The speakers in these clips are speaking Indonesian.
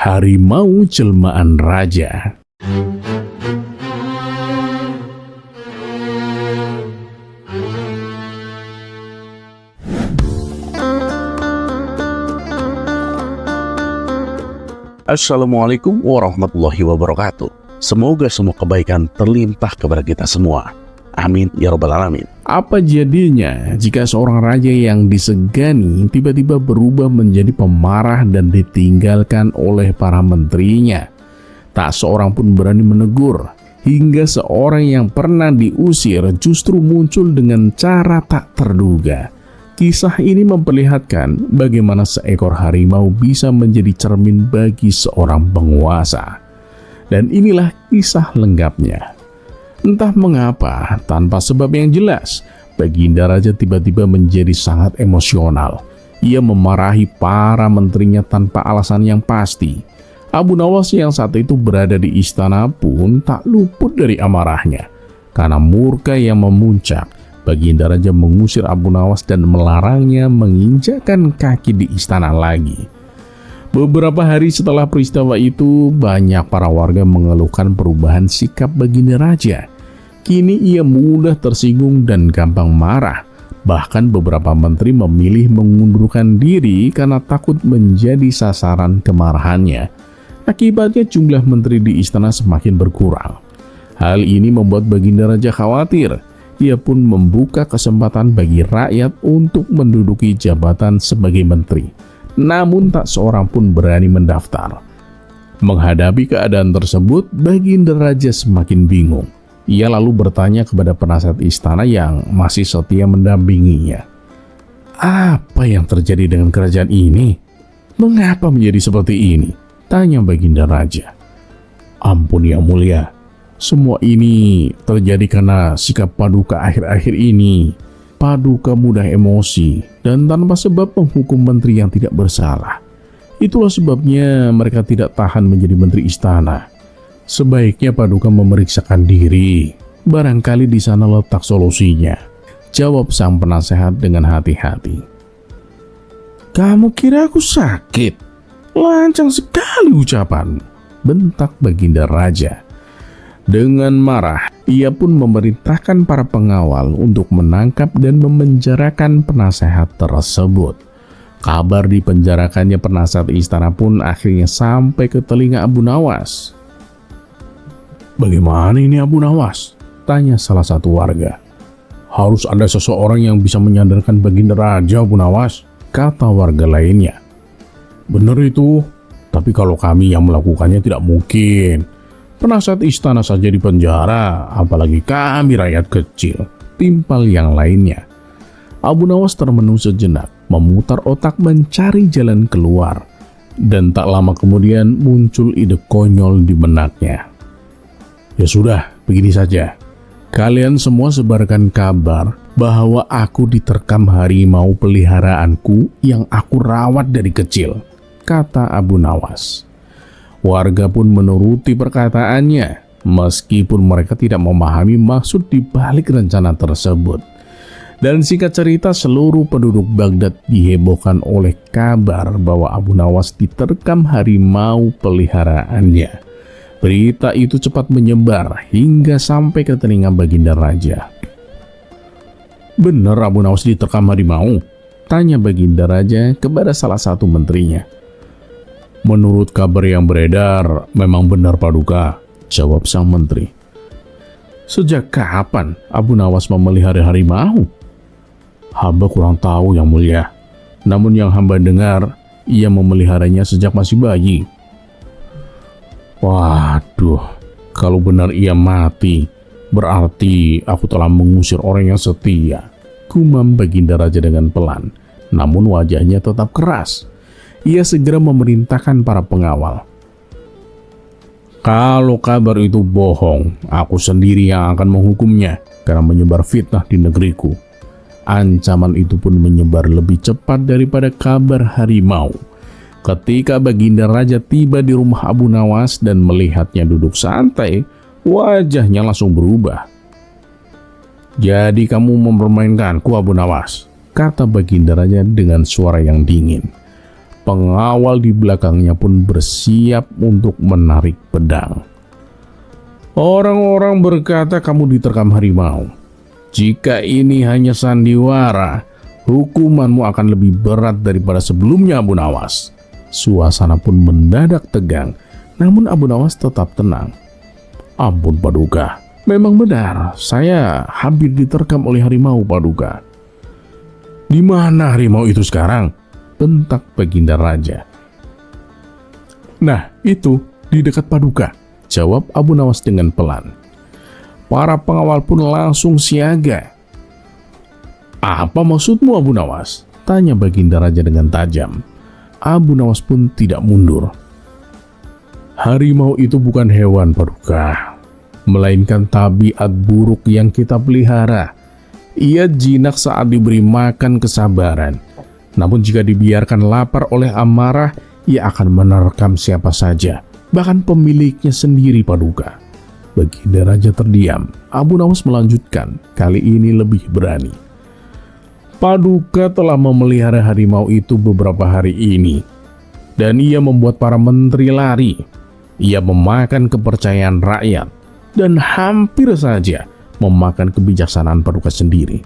Harimau Jelmaan Raja. Assalamualaikum warahmatullahi wabarakatuh. Semoga semua kebaikan terlimpah kepada kita semua. Amin ya rabbal alamin. Apa jadinya jika seorang raja yang disegani tiba-tiba berubah menjadi pemarah dan ditinggalkan oleh para menterinya? Tak seorang pun berani menegur, hingga seorang yang pernah diusir justru muncul dengan cara tak terduga. Kisah ini memperlihatkan bagaimana seekor harimau bisa menjadi cermin bagi seorang penguasa. Dan inilah kisah lengkapnya. Entah mengapa, tanpa sebab yang jelas, Baginda Raja tiba-tiba menjadi sangat emosional. Ia memarahi para menterinya tanpa alasan yang pasti. Abu Nawas yang saat itu berada di istana pun tak luput dari amarahnya. Karena murka yang memuncak, Baginda Raja mengusir Abu Nawas dan melarangnya menginjakkan kaki di istana lagi. Beberapa hari setelah peristiwa itu, banyak para warga mengeluhkan perubahan sikap Baginda Raja. Kini ia mudah tersinggung dan gampang marah. Bahkan beberapa menteri memilih mengundurkan diri karena takut menjadi sasaran kemarahannya. Akibatnya jumlah menteri di istana semakin berkurang. Hal ini membuat Baginda Raja khawatir. Ia pun membuka kesempatan bagi rakyat untuk menduduki jabatan sebagai menteri. Namun tak seorang pun berani mendaftar. Menghadapi keadaan tersebut, Baginda Raja semakin bingung. Ia lalu bertanya kepada penasihat istana yang masih setia mendampinginya. Apa yang terjadi dengan kerajaan ini? Mengapa menjadi seperti ini? Tanya Baginda Raja. Ampun yang mulia. Semua ini terjadi karena sikap Paduka akhir-akhir ini. Paduka mudah emosi dan tanpa sebab menghukum menteri yang tidak bersalah. Itulah sebabnya mereka tidak tahan menjadi menteri istana. Sebaiknya Paduka memeriksakan diri. Barangkali di sana letak solusinya, jawab sang penasehat dengan hati-hati. Kamu kira aku sakit? Lancang sekali ucapanmu, bentak Baginda Raja. Dengan marah, ia pun memerintahkan para pengawal untuk menangkap dan memenjarakan penasehat tersebut. Kabar dipenjarakannya penasehat istana pun akhirnya sampai ke telinga Abu Nawas. Bagaimana ini Abu Nawas? Tanya salah satu warga. Harus ada seseorang yang bisa menyadarkan Baginda Raja, Abu Nawas, kata warga lainnya. Benar itu, tapi kalau kami yang melakukannya tidak mungkin. Penasihat istana saja di penjara, apalagi kami rakyat kecil, timpal yang lainnya. Abu Nawas termenung sejenak, memutar otak mencari jalan keluar. Dan tak lama kemudian muncul ide konyol di benaknya. Ya sudah, begini saja. Kalian semua sebarkan kabar bahwa aku diterkam harimau peliharaanku yang aku rawat dari kecil, kata Abu Nawas. Warga pun menuruti perkataannya, meskipun mereka tidak memahami maksud di balik rencana tersebut. Dan singkat cerita, seluruh penduduk Baghdad dihebohkan oleh kabar bahwa Abu Nawas diterkam harimau peliharaannya. Berita itu cepat menyebar hingga sampai ke telinga Baginda Raja. Benar Abu Nawas diterkam harimau? Tanya Baginda Raja kepada salah satu menterinya. Menurut kabar yang beredar, memang benar Paduka, jawab sang menteri. Sejak kapan Abu Nawas memelihara harimau? Hamba kurang tahu yang mulia. Namun yang hamba dengar, ia memeliharanya sejak masih bayi. Waduh, kalau benar ia mati, berarti aku telah mengusir orang yang setia, gumam Baginda Raja dengan pelan. Namun wajahnya tetap keras. Ia segera memerintahkan para pengawal. Kalau kabar itu bohong, aku sendiri yang akan menghukumnya karena menyebar fitnah di negeriku. Ancaman itu pun menyebar lebih cepat daripada kabar harimau. Ketika Baginda Raja tiba di rumah Abu Nawas dan melihatnya duduk santai, wajahnya langsung berubah. Jadi kamu mempermainkanku Abu Nawas, kata Baginda Raja dengan suara yang dingin. Pengawal di belakangnya pun bersiap untuk menarik pedang. Orang-orang berkata kamu diterkam harimau. Jika ini hanya sandiwara, hukumanmu akan lebih berat daripada sebelumnya, Abu Nawas. Suasana pun mendadak tegang, namun Abu Nawas tetap tenang. Ampun Paduka, memang benar saya hampir diterkam oleh harimau Paduka. Di mana harimau itu sekarang? Bentak Baginda Raja. Nah, itu di dekat Paduka, jawab Abu Nawas dengan pelan. Para pengawal pun langsung siaga. Apa maksudmu Abu Nawas? Tanya Baginda Raja dengan tajam. Abu Nawas pun tidak mundur. Harimau itu bukan hewan Paduka, melainkan tabiat buruk yang kita pelihara. Ia jinak saat diberi makan kesabaran. Namun jika dibiarkan lapar oleh amarah, ia akan menerkam siapa saja, bahkan pemiliknya sendiri Paduka. Baginda Raja terdiam. Abu Nawas melanjutkan, kali ini lebih berani. Paduka telah memelihara harimau itu beberapa hari ini, dan ia membuat para menteri lari. Ia memakan kepercayaan rakyat, dan hampir saja memakan kebijaksanaan Paduka sendiri.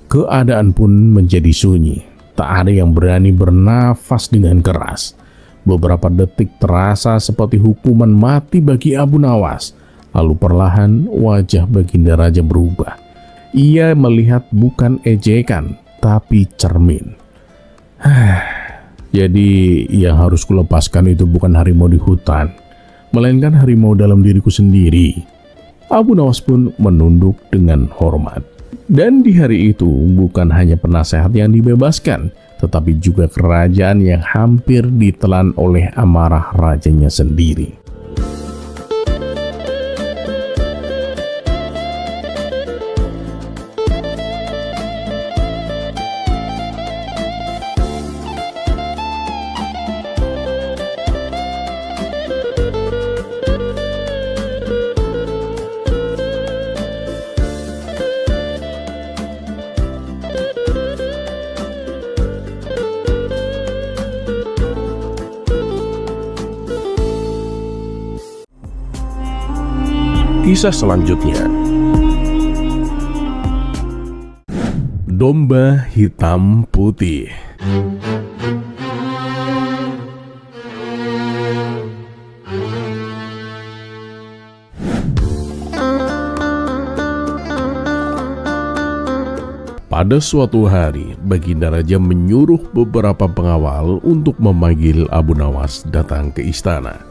Keadaan pun menjadi sunyi. Tak ada yang berani bernafas dengan keras. Beberapa detik terasa seperti hukuman mati bagi Abu Nawas. Lalu perlahan wajah Baginda Raja berubah. Ia melihat bukan ejekan, tapi cermin. Jadi yang harus kulepaskan itu bukan harimau di hutan, melainkan harimau dalam diriku sendiri. Abu Nawas pun menunduk dengan hormat. Dan di hari itu bukan hanya penasehat yang dibebaskan, tetapi juga kerajaan yang hampir ditelan oleh amarah rajanya sendiri. Kisah selanjutnya, domba hitam putih. Pada suatu hari, Baginda Raja menyuruh beberapa pengawal untuk memanggil Abu Nawas datang ke istana.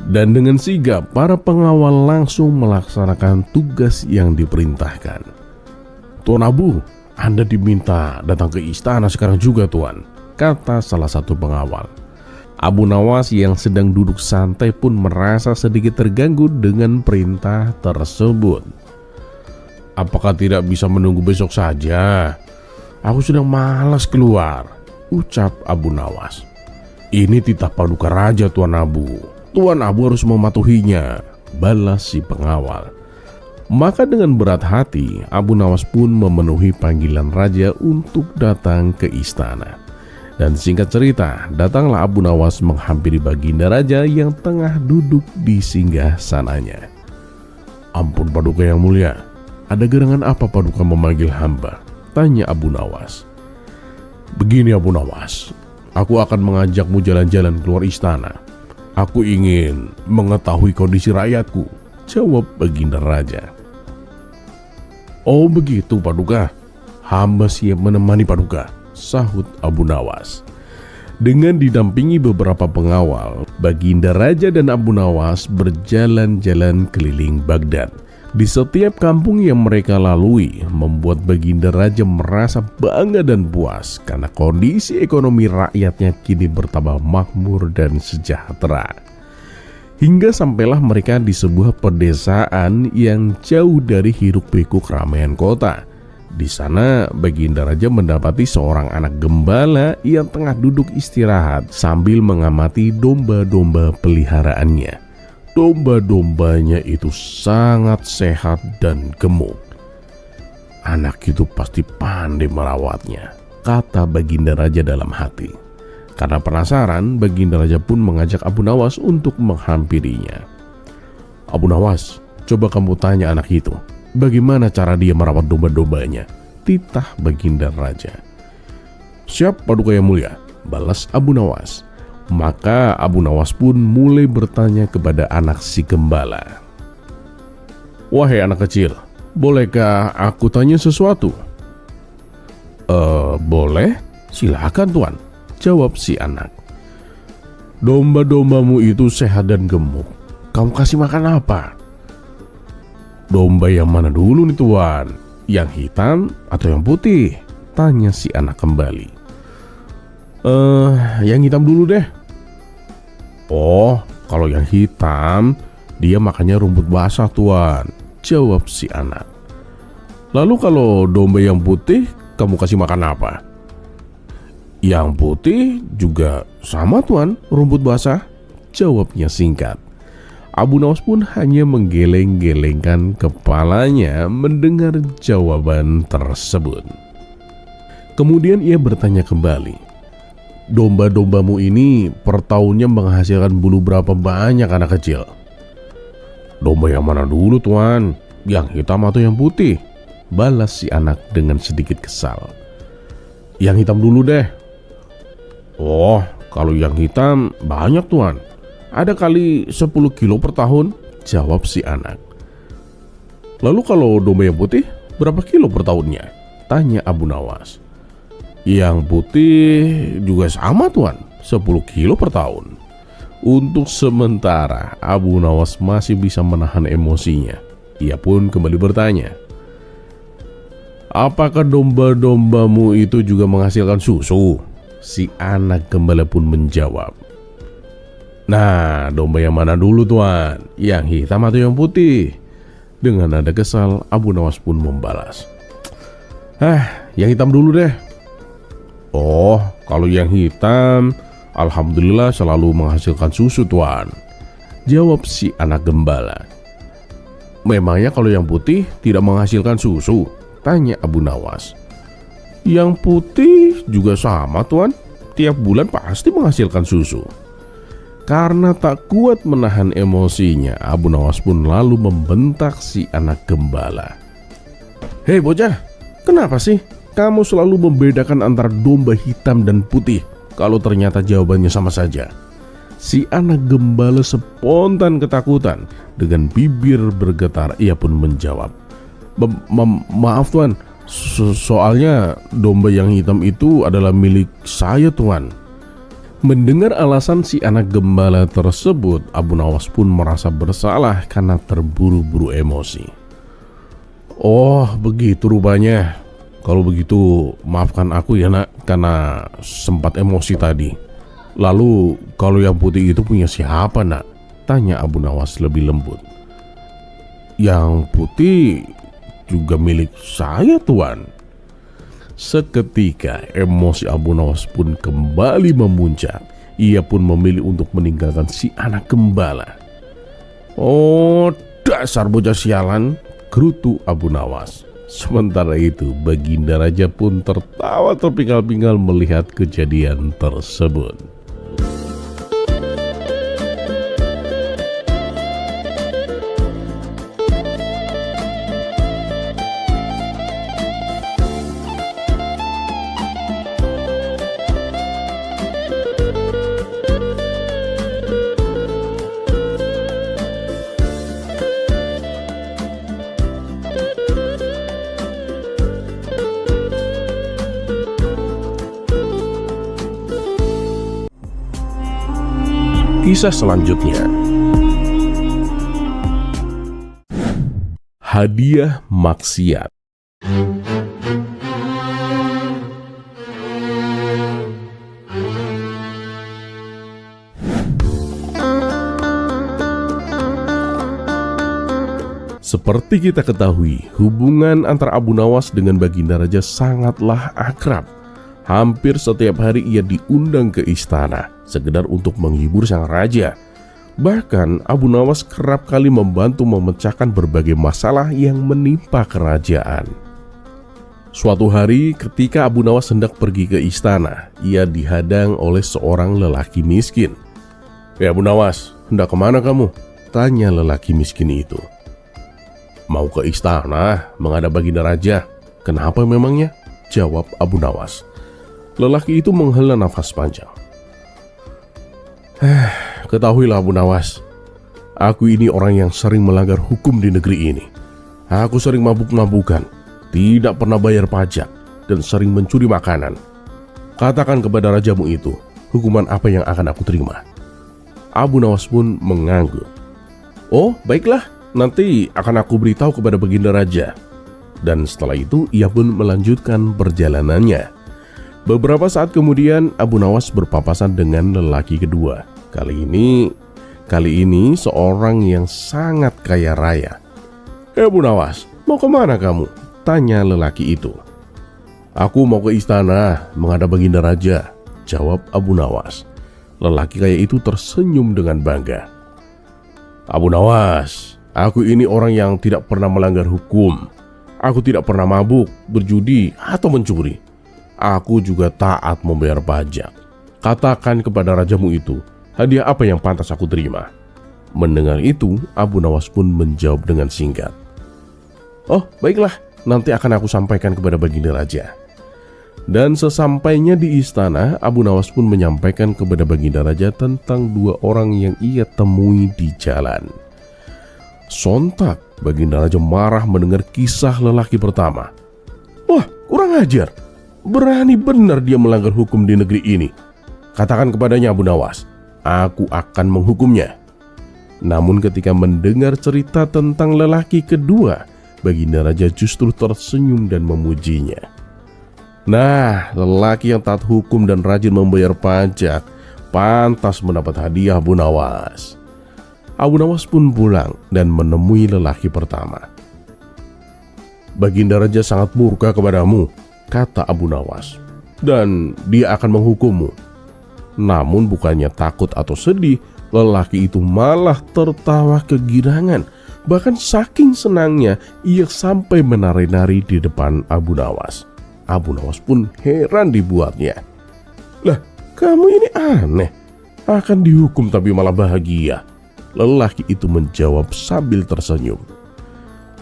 Dan dengan sigap, para pengawal langsung melaksanakan tugas yang diperintahkan. Tuan Abu, Anda diminta datang ke istana sekarang juga, Tuan, kata salah satu pengawal. Abu Nawas yang sedang duduk santai pun merasa sedikit terganggu dengan perintah tersebut. Apakah tidak bisa menunggu besok saja? Aku sedang malas keluar, ucap Abu Nawas. Ini titah Paduka Raja, Tuan Abu. Tuan Abu harus mematuhinya, balas si pengawal. Maka dengan berat hati, Abu Nawas pun memenuhi panggilan raja untuk datang ke istana. Dan singkat cerita, datanglah Abu Nawas menghampiri Baginda Raja yang tengah duduk di singgah sananya. Ampun Paduka yang mulia, ada gerangan apa Paduka memanggil hamba? Tanya Abu Nawas. Begini Abu Nawas, aku akan mengajakmu jalan-jalan keluar istana. Aku ingin mengetahui kondisi rakyatku, jawab Baginda Raja. Oh begitu Paduka, hamba siap menemani Paduka, sahut Abu Nawas. Dengan didampingi beberapa pengawal, Baginda Raja dan Abu Nawas berjalan-jalan keliling Baghdad. Di setiap kampung yang mereka lalui, membuat Baginda Raja merasa bangga dan puas karena kondisi ekonomi rakyatnya kini bertambah makmur dan sejahtera. Hingga sampailah mereka di sebuah pedesaan yang jauh dari hiruk-pikuk keramaian kota. Di sana, Baginda Raja mendapati seorang anak gembala yang tengah duduk istirahat sambil mengamati domba-domba peliharaannya. Domba-dombanya itu sangat sehat dan gemuk. Anak itu pasti pandai merawatnya, kata Baginda Raja dalam hati. Karena penasaran, Baginda Raja pun mengajak Abu Nawas untuk menghampirinya. Abu Nawas, coba kamu tanya anak itu, bagaimana cara dia merawat domba-dombanya? Titah Baginda Raja. Siap Paduka Yang Mulia, balas Abu Nawas. Maka Abu Nawas pun mulai bertanya kepada anak si gembala. Wahai anak kecil, bolehkah aku tanya sesuatu? Boleh, silakan tuan, jawab si anak. Domba-dombamu itu sehat dan gemuk, kamu kasih makan apa? Domba yang mana dulu nih tuan? Yang hitam atau yang putih? Tanya si anak kembali. Yang hitam dulu deh. Oh, kalau yang hitam, dia makannya rumput basah tuan, jawab si anak. Lalu kalau domba yang putih, kamu kasih makan apa? Yang putih juga sama tuan, rumput basah, jawabnya singkat. Abu Nawas pun hanya menggeleng-gelengkan kepalanya mendengar jawaban tersebut. Kemudian ia bertanya kembali, domba-dombamu ini per tahunnya menghasilkan bulu berapa banyak anak kecil? Domba yang mana dulu tuan? Yang hitam atau yang putih? Balas si anak dengan sedikit kesal. Yang hitam dulu deh. Oh, kalau yang hitam banyak tuan. Ada kali 10 kilo per tahun, jawab si anak. Lalu kalau domba yang putih, berapa kilo per tahunnya? Tanya Abu Nawas. Yang putih juga sama tuan, 10 kilo per tahun. Untuk sementara, Abu Nawas masih bisa menahan emosinya. Ia pun kembali bertanya, apakah domba-dombamu itu juga menghasilkan susu? Si anak gembala pun menjawab, nah, domba yang mana dulu tuan? Yang hitam atau yang putih? Dengan nada kesal, Abu Nawas pun membalas, yang hitam dulu deh. Oh, kalau yang hitam, alhamdulillah selalu menghasilkan susu tuan, jawab si anak gembala. Memangnya kalau yang putih tidak menghasilkan susu? Tanya Abu Nawas. Yang putih juga sama tuan, tiap bulan pasti menghasilkan susu. Karena tak kuat menahan emosinya, Abu Nawas pun lalu membentak si anak gembala. Hei bocah, kenapa sih kamu selalu membedakan antara domba hitam dan putih kalau ternyata jawabannya sama saja? Si anak gembala spontan ketakutan. Dengan bibir bergetar ia pun menjawab, maaf tuan, soalnya domba yang hitam itu adalah milik saya tuan. Mendengar alasan si anak gembala tersebut, Abu Nawas pun merasa bersalah karena terburu-buru emosi. Oh begitu rupanya. Kalau begitu maafkan aku ya nak, karena sempat emosi tadi. Lalu kalau yang putih itu punya siapa nak? Tanya Abu Nawas lebih lembut. Yang putih juga milik saya tuan. Seketika emosi Abu Nawas pun kembali memuncak. Ia pun memilih untuk meninggalkan si anak gembala. Oh dasar bocah sialan, gerutu Abu Nawas. Sementara itu Baginda Raja pun tertawa terpinggal-pinggal melihat kejadian tersebut. Kisah selanjutnya, hadiah maksiat. Seperti kita ketahui, hubungan antara Abu Nawas dengan Baginda Raja sangatlah akrab. Hampir setiap hari ia diundang ke istana, sekedar untuk menghibur sang raja. Bahkan Abu Nawas kerap kali membantu memecahkan berbagai masalah yang menimpa kerajaan. Suatu hari ketika Abu Nawas hendak pergi ke istana, ia dihadang oleh seorang lelaki miskin. Abu Nawas, hendak kemana kamu? Tanya lelaki miskin itu. Mau ke istana menghadap baginda raja. Kenapa memangnya? Jawab Abu Nawas. Lelaki itu menghela nafas panjang. Ketahuilah Abu Nawas, aku ini orang yang sering melanggar hukum di negeri ini. Aku sering mabuk-mabukan, tidak pernah bayar pajak, dan sering mencuri makanan. Katakan kepada rajamu itu, hukuman apa yang akan aku terima? Abu Nawas pun mengangguk. Oh, baiklah, nanti akan aku beritahu kepada baginda raja. Dan setelah itu ia pun melanjutkan perjalanannya. Beberapa saat kemudian Abu Nawas berpapasan dengan lelaki kedua. Kali ini seorang yang sangat kaya raya. Abu Nawas, mau kemana kamu? Tanya lelaki itu. Aku mau ke istana menghadap baginda raja, jawab Abu Nawas. Lelaki kaya itu tersenyum dengan bangga. Abu Nawas, aku ini orang yang tidak pernah melanggar hukum. Aku tidak pernah mabuk, berjudi, atau mencuri. Aku juga taat membayar pajak. Katakan kepada rajamu itu, hadiah apa yang pantas aku terima? Mendengar itu, Abu Nawas pun menjawab dengan singkat. Oh, baiklah, nanti akan aku sampaikan kepada baginda raja. Dan sesampainya di istana, Abu Nawas pun menyampaikan kepada baginda raja tentang dua orang yang ia temui di jalan. Sontak, baginda raja marah mendengar kisah lelaki pertama. Wah, kurang ajar. Berani benar dia melanggar hukum di negeri ini. Katakan kepadanya Abu Nawas, aku akan menghukumnya. Namun ketika mendengar cerita tentang lelaki kedua, baginda raja justru tersenyum dan memujinya. Nah, lelaki yang taat hukum dan rajin membayar pajak pantas mendapat hadiah Abu Nawas. Abu Nawas pun pulang dan menemui lelaki pertama. Baginda raja sangat murka kepadamu, kata Abu Nawas, dan dia akan menghukummu. Namun bukannya takut atau sedih, lelaki itu malah tertawa kegirangan. Bahkan saking senangnya ia sampai menari-nari di depan Abu Nawas. Abu Nawas pun heran dibuatnya. Lah, kamu ini aneh, akan dihukum tapi malah bahagia. Lelaki itu menjawab sambil tersenyum.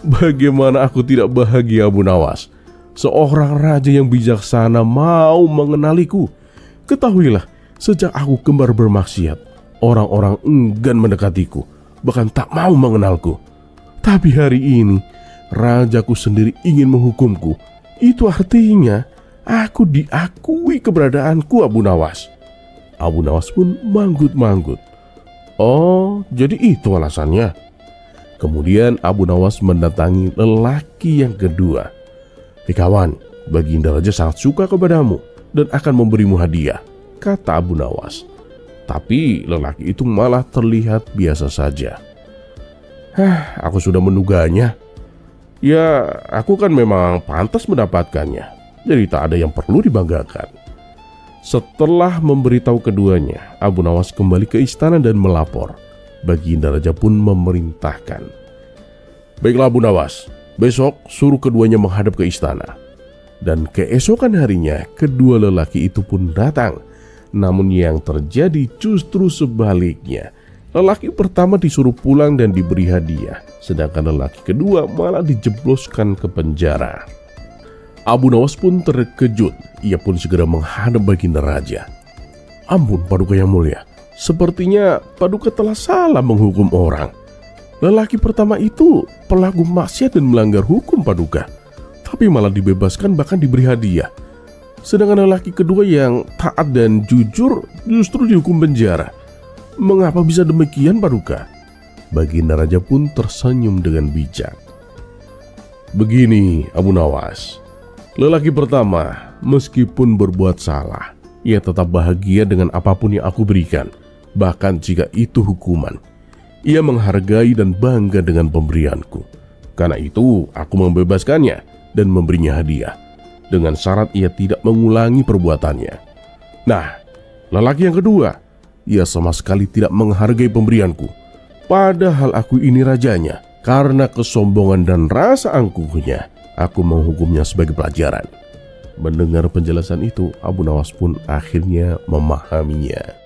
Bagaimana aku tidak bahagia Abu Nawas? Seorang raja yang bijaksana mau mengenaliku. Ketahuilah, sejak aku kembar bermaksiat, orang-orang enggan mendekatiku, bahkan tak mau mengenalku. Tapi hari ini, rajaku sendiri ingin menghukumku. Itu artinya, aku diakui keberadaanku Abu Nawas. Abu Nawas pun manggut-manggut. Oh, jadi itu alasannya. Kemudian Abu Nawas mendatangi lelaki yang kedua. Kawan, baginda raja sangat suka kepadamu dan akan memberimu hadiah, kata Abu Nawas. Tapi lelaki itu malah terlihat biasa saja. Aku sudah menduganya. Ya, aku kan memang pantas mendapatkannya. Jadi tak ada yang perlu dibanggakan. Setelah memberitahu keduanya, Abu Nawas kembali ke istana dan melapor. Baginda raja pun memerintahkan. Baiklah Abu Nawas, besok suruh keduanya menghadap ke istana. Dan keesokan harinya, kedua lelaki itu pun datang. Namun yang terjadi justru sebaliknya. Lelaki pertama disuruh pulang dan diberi hadiah, sedangkan lelaki kedua malah dijebloskan ke penjara. Abu Nawas pun terkejut. Ia pun segera menghadap baginda raja. Ampun Paduka yang mulia, sepertinya Paduka telah salah menghukum orang. Lelaki pertama itu pelaku maksiat dan melanggar hukum Paduka, tapi malah dibebaskan bahkan diberi hadiah. Sedangkan lelaki kedua yang taat dan jujur justru dihukum penjara. Mengapa bisa demikian Paduka? Baginda raja pun tersenyum dengan bijak. Begini Abu Nawas, lelaki pertama meskipun berbuat salah, ia tetap bahagia dengan apapun yang aku berikan, bahkan jika itu hukuman. Ia menghargai dan bangga dengan pemberianku. Karena itu aku membebaskannya dan memberinya hadiah, dengan syarat ia tidak mengulangi perbuatannya. Nah, lelaki yang kedua, ia sama sekali tidak menghargai pemberianku. Padahal aku ini rajanya, Karena kesombongan dan rasa angkuhnya, aku menghukumnya sebagai pelajaran. Mendengar penjelasan itu, Abu Nawas pun akhirnya memahaminya.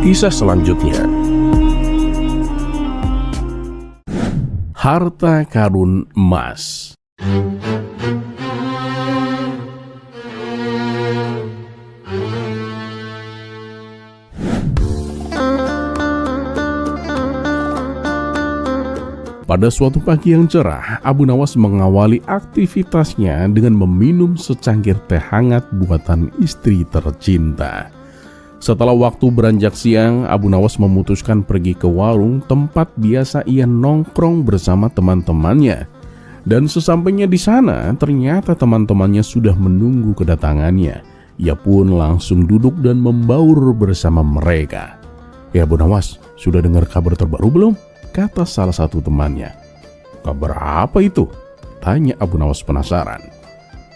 Kisah selanjutnya, harta karun emas. Pada suatu pagi yang cerah, Abu Nawas mengawali aktivitasnya dengan meminum secangkir teh hangat buatan istri tercinta. Setelah waktu beranjak siang, Abu Nawas memutuskan pergi ke warung tempat biasa ia nongkrong bersama teman-temannya. Dan sesampainya di sana, ternyata teman-temannya sudah menunggu kedatangannya. Ia pun langsung duduk dan membaur bersama mereka. "Ya Abu Nawas, sudah dengar kabar terbaru belum?" kata salah satu temannya. "Kabar apa itu?" tanya Abu Nawas penasaran.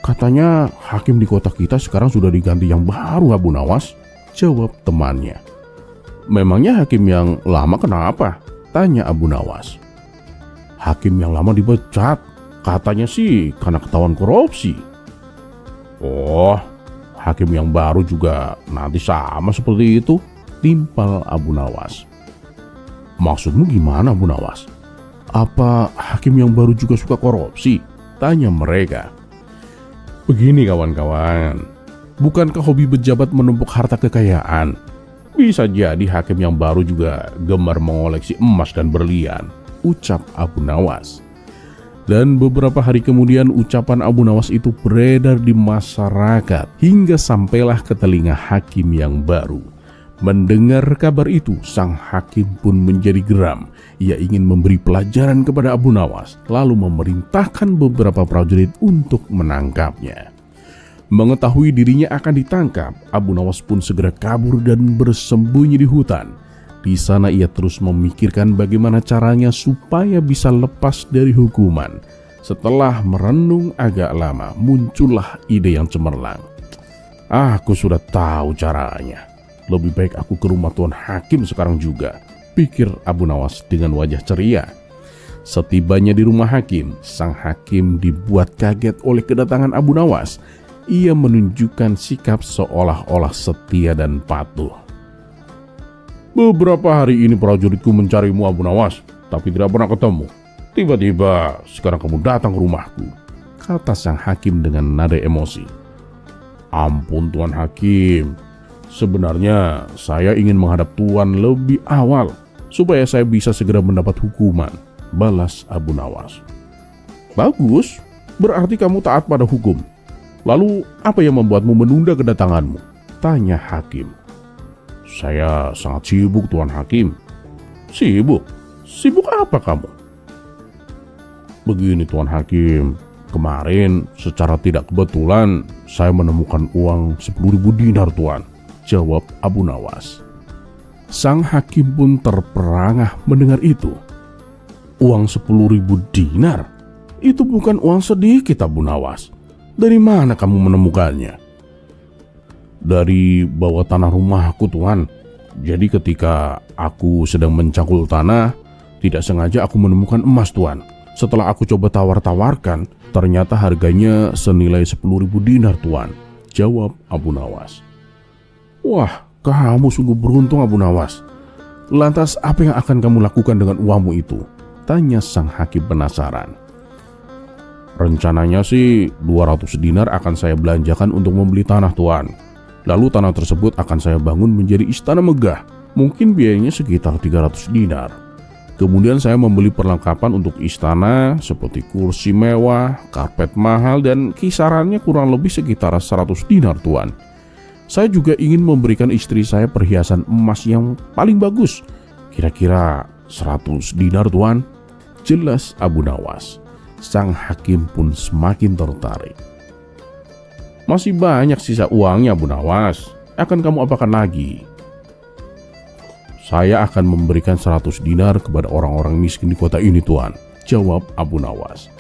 "Katanya hakim di kota kita sekarang sudah diganti yang baru, Abu Nawas," jawab temannya. "Memangnya hakim yang lama kenapa?" tanya Abu Nawas. "Hakim yang lama dipecat, katanya sih karena ketahuan korupsi." "Oh, hakim yang baru juga nanti sama seperti itu," timpal Abu Nawas. "Maksudmu gimana, Abu Nawas? Apa hakim yang baru juga suka korupsi?" tanya mereka. "Begini kawan-kawan, bukankah hobi pejabat menumpuk harta kekayaan? Bisa jadi hakim yang baru juga gemar mengoleksi emas dan berlian," ucap Abu Nawas. Dan beberapa hari kemudian ucapan Abu Nawas itu beredar di masyarakat hingga sampailah ke telinga hakim yang baru. Mendengar kabar itu, sang hakim pun menjadi geram. Ia ingin memberi pelajaran kepada Abu Nawas, lalu memerintahkan beberapa prajurit untuk menangkapnya. Mengetahui dirinya akan ditangkap, Abu Nawas pun segera kabur dan bersembunyi di hutan. Di sana ia terus memikirkan bagaimana caranya supaya bisa lepas dari hukuman. Setelah merenung agak lama, muncullah ide yang cemerlang. "Aku sudah tahu caranya. Lebih baik aku ke rumah Tuan Hakim sekarang juga," pikir Abu Nawas dengan wajah ceria. Setibanya di rumah hakim, sang hakim dibuat kaget oleh kedatangan Abu Nawas. Ia menunjukkan sikap seolah-olah setia dan patuh. "Beberapa hari ini prajuritku mencarimu, Abu Nawas, tapi tidak pernah ketemu. Tiba-tiba sekarang kamu datang ke rumahku," kata sang hakim dengan nada emosi. "Ampun Tuan Hakim, sebenarnya saya ingin menghadap Tuan lebih awal supaya saya bisa segera mendapat hukuman," balas Abu Nawas. "Bagus, berarti kamu taat pada hukum. Lalu apa yang membuatmu menunda kedatanganmu?" tanya hakim. "Saya sangat sibuk Tuan Hakim." "Sibuk? Sibuk apa kamu?" "Begini Tuan Hakim, kemarin secara tidak kebetulan saya menemukan uang 10.000 dinar Tuan," jawab Abu Nawas. Sang hakim pun terperangah mendengar itu. "Uang 10.000 dinar? Itu bukan uang sedikit, Abu Nawas. Dari mana kamu menemukannya?" "Dari bawah tanah rumahku Tuan. Jadi ketika aku sedang mencangkul tanah, tidak sengaja aku menemukan emas Tuan. Setelah aku coba tawar-tawarkan, ternyata harganya senilai 10.000 dinar Tuan," jawab Abu Nawas. "Wah, kamu sungguh beruntung Abu Nawas. Lantas apa yang akan kamu lakukan dengan uangmu itu?" tanya sang hakim penasaran. "Rencananya sih 200 dinar akan saya belanjakan untuk membeli tanah Tuan. Lalu tanah tersebut akan saya bangun menjadi istana megah. Mungkin biayanya sekitar 300 dinar. Kemudian saya membeli perlengkapan untuk istana seperti kursi mewah, karpet mahal, dan kisarannya kurang lebih sekitar 100 dinar Tuan. Saya juga ingin memberikan istri saya perhiasan emas yang paling bagus. Kira-kira 100 dinar, Tuan. Jelas Abu Nawas. Sang hakim pun semakin tertarik. Masih banyak sisa uangnya, Abu Nawas. Akan kamu apakan lagi? Saya akan memberikan 100 dinar kepada orang-orang miskin di kota ini, Tuan. Jawab Abu Nawas.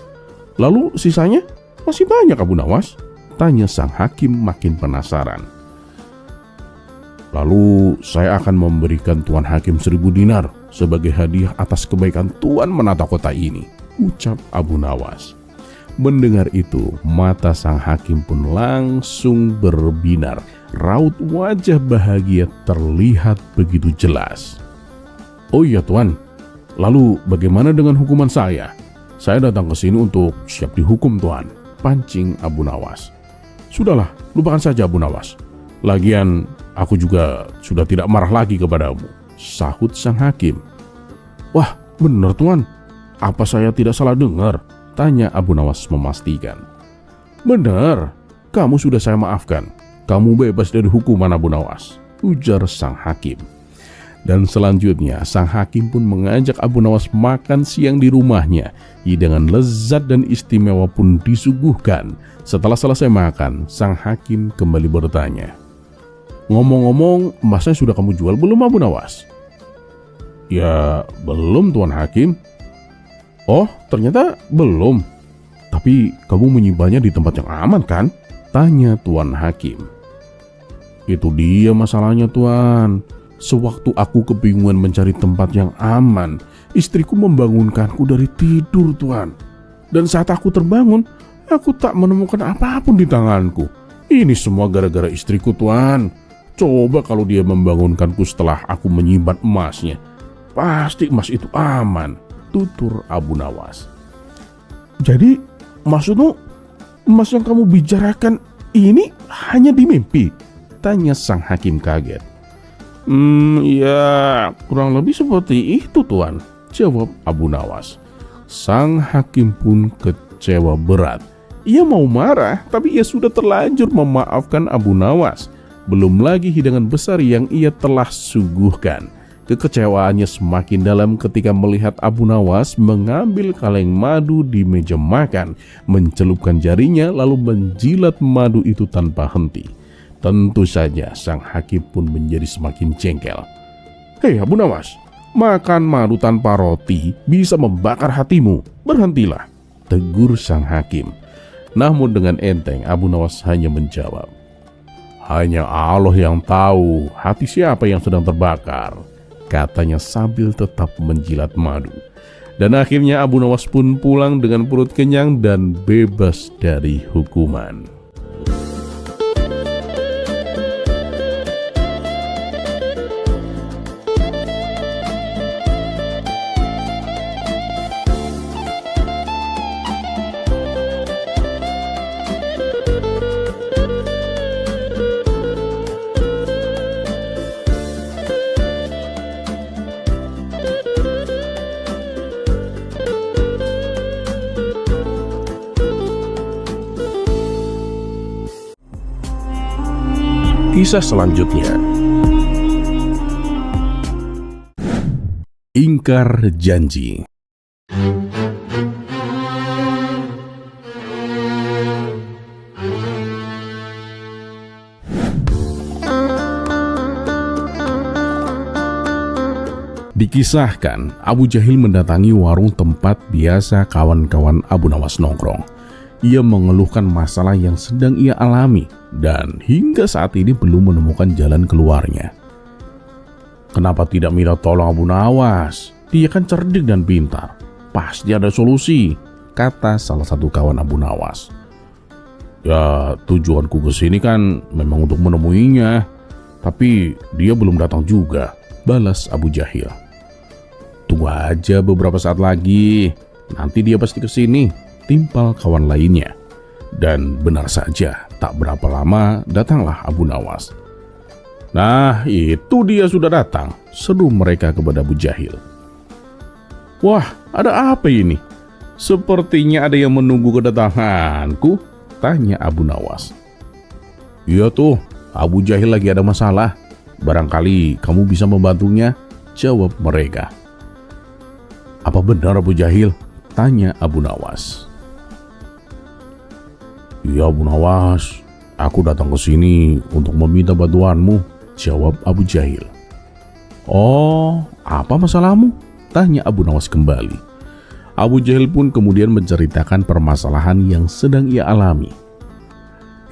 Lalu sisanya? Masih banyak, Abu Nawas? Tanya sang hakim makin penasaran. Lalu saya akan memberikan Tuan Hakim 1000 dinar sebagai hadiah atas kebaikan Tuan menata kota ini, ucap Abu Nawas. Mendengar itu, mata sang hakim pun langsung berbinar. Raut wajah bahagia terlihat begitu jelas. Oh iya, Tuan. Lalu bagaimana dengan hukuman saya? Saya datang ke sini untuk siap dihukum, Tuan. Pancing Abu Nawas. Sudahlah, lupakan saja, Abu Nawas. Lagian aku juga sudah tidak marah lagi kepadamu, sahut sang hakim. Wah, benar, Tuan. Apa saya tidak salah dengar? Tanya Abu Nawas memastikan. Benar, kamu sudah saya maafkan. Kamu bebas dari hukuman, Abu Nawas, ujar sang hakim. Dan selanjutnya sang hakim pun mengajak Abu Nawas makan siang di rumahnya. Hidangan lezat dan istimewa pun disuguhkan. Setelah selesai makan, sang hakim kembali bertanya, ngomong-ngomong, emasnya sudah kamu jual belum, Abu Nawas? Ya, belum, Tuan Hakim. Oh, ternyata belum. Tapi kamu menyimpannya di tempat yang aman, kan? Tanya Tuan Hakim. Itu dia masalahnya, Tuan. Sewaktu aku kebingungan mencari tempat yang aman, istriku membangunkanku dari tidur, Tuan. Dan saat aku terbangun, aku tak menemukan apapun di tanganku. Ini semua gara-gara istriku, Tuan. Coba kalau dia membangunkanku setelah aku menyimpan emasnya. Pasti emas itu aman, tutur Abu Nawas. Jadi, maksudmu emas yang kamu bicarakan ini hanya di mimpi? Tanya sang hakim kaget. Ya, kurang lebih seperti itu, Tuan, jawab Abu Nawas. Sang hakim pun kecewa berat. Ia mau marah, tapi ia sudah terlanjur memaafkan Abu Nawas. Belum lagi hidangan besar yang ia telah suguhkan. Kekecewaannya semakin dalam ketika melihat Abu Nawas mengambil kaleng madu di meja makan, mencelupkan jarinya lalu menjilat madu itu tanpa henti. Tentu saja sang hakim pun menjadi semakin jengkel. Hei Abu Nawas, makan madu tanpa roti bisa membakar hatimu. Berhentilah, tegur sang hakim. Namun dengan enteng Abu Nawas hanya menjawab, hanya Allah yang tahu hati siapa yang sedang terbakar, katanya sambil tetap menjilat madu. Dan akhirnya Abu Nawas pun pulang dengan perut kenyang dan bebas dari hukuman. Kisah selanjutnya, ingkar janji. Dikisahkan, Abu Jahil mendatangi warung tempat biasa kawan-kawan Abu Nawas nongkrong. Ia mengeluhkan masalah yang sedang ia alami dan hingga saat ini belum menemukan jalan keluarnya. Kenapa tidak minta tolong Abu Nawas? Dia kan cerdik dan pintar. Pasti ada solusi, kata salah satu kawan Abu Nawas. Ya, tujuanku ke sini kan memang untuk menemuinya, tapi dia belum datang juga, balas Abu Jahil. Tunggu aja beberapa saat lagi, nanti dia pasti kesini, timpal kawan lainnya. Dan benar saja, tak berapa lama datanglah Abu Nawas. Nah, itu dia sudah datang, seru mereka kepada Abu Jahil. Wah, ada apa ini? Sepertinya ada yang menunggu kedatanganku, tanya Abu Nawas. Iya tuh, Abu Jahil lagi ada masalah. Barangkali kamu bisa membantunya, jawab mereka. Apa benar Abu Jahil? Tanya Abu Nawas. Iya Abu Nawas, aku datang ke sini untuk meminta bantuanmu, jawab Abu Jahil. Oh, apa masalahmu? Tanya Abu Nawas kembali. Abu Jahil pun kemudian menceritakan permasalahan yang sedang ia alami.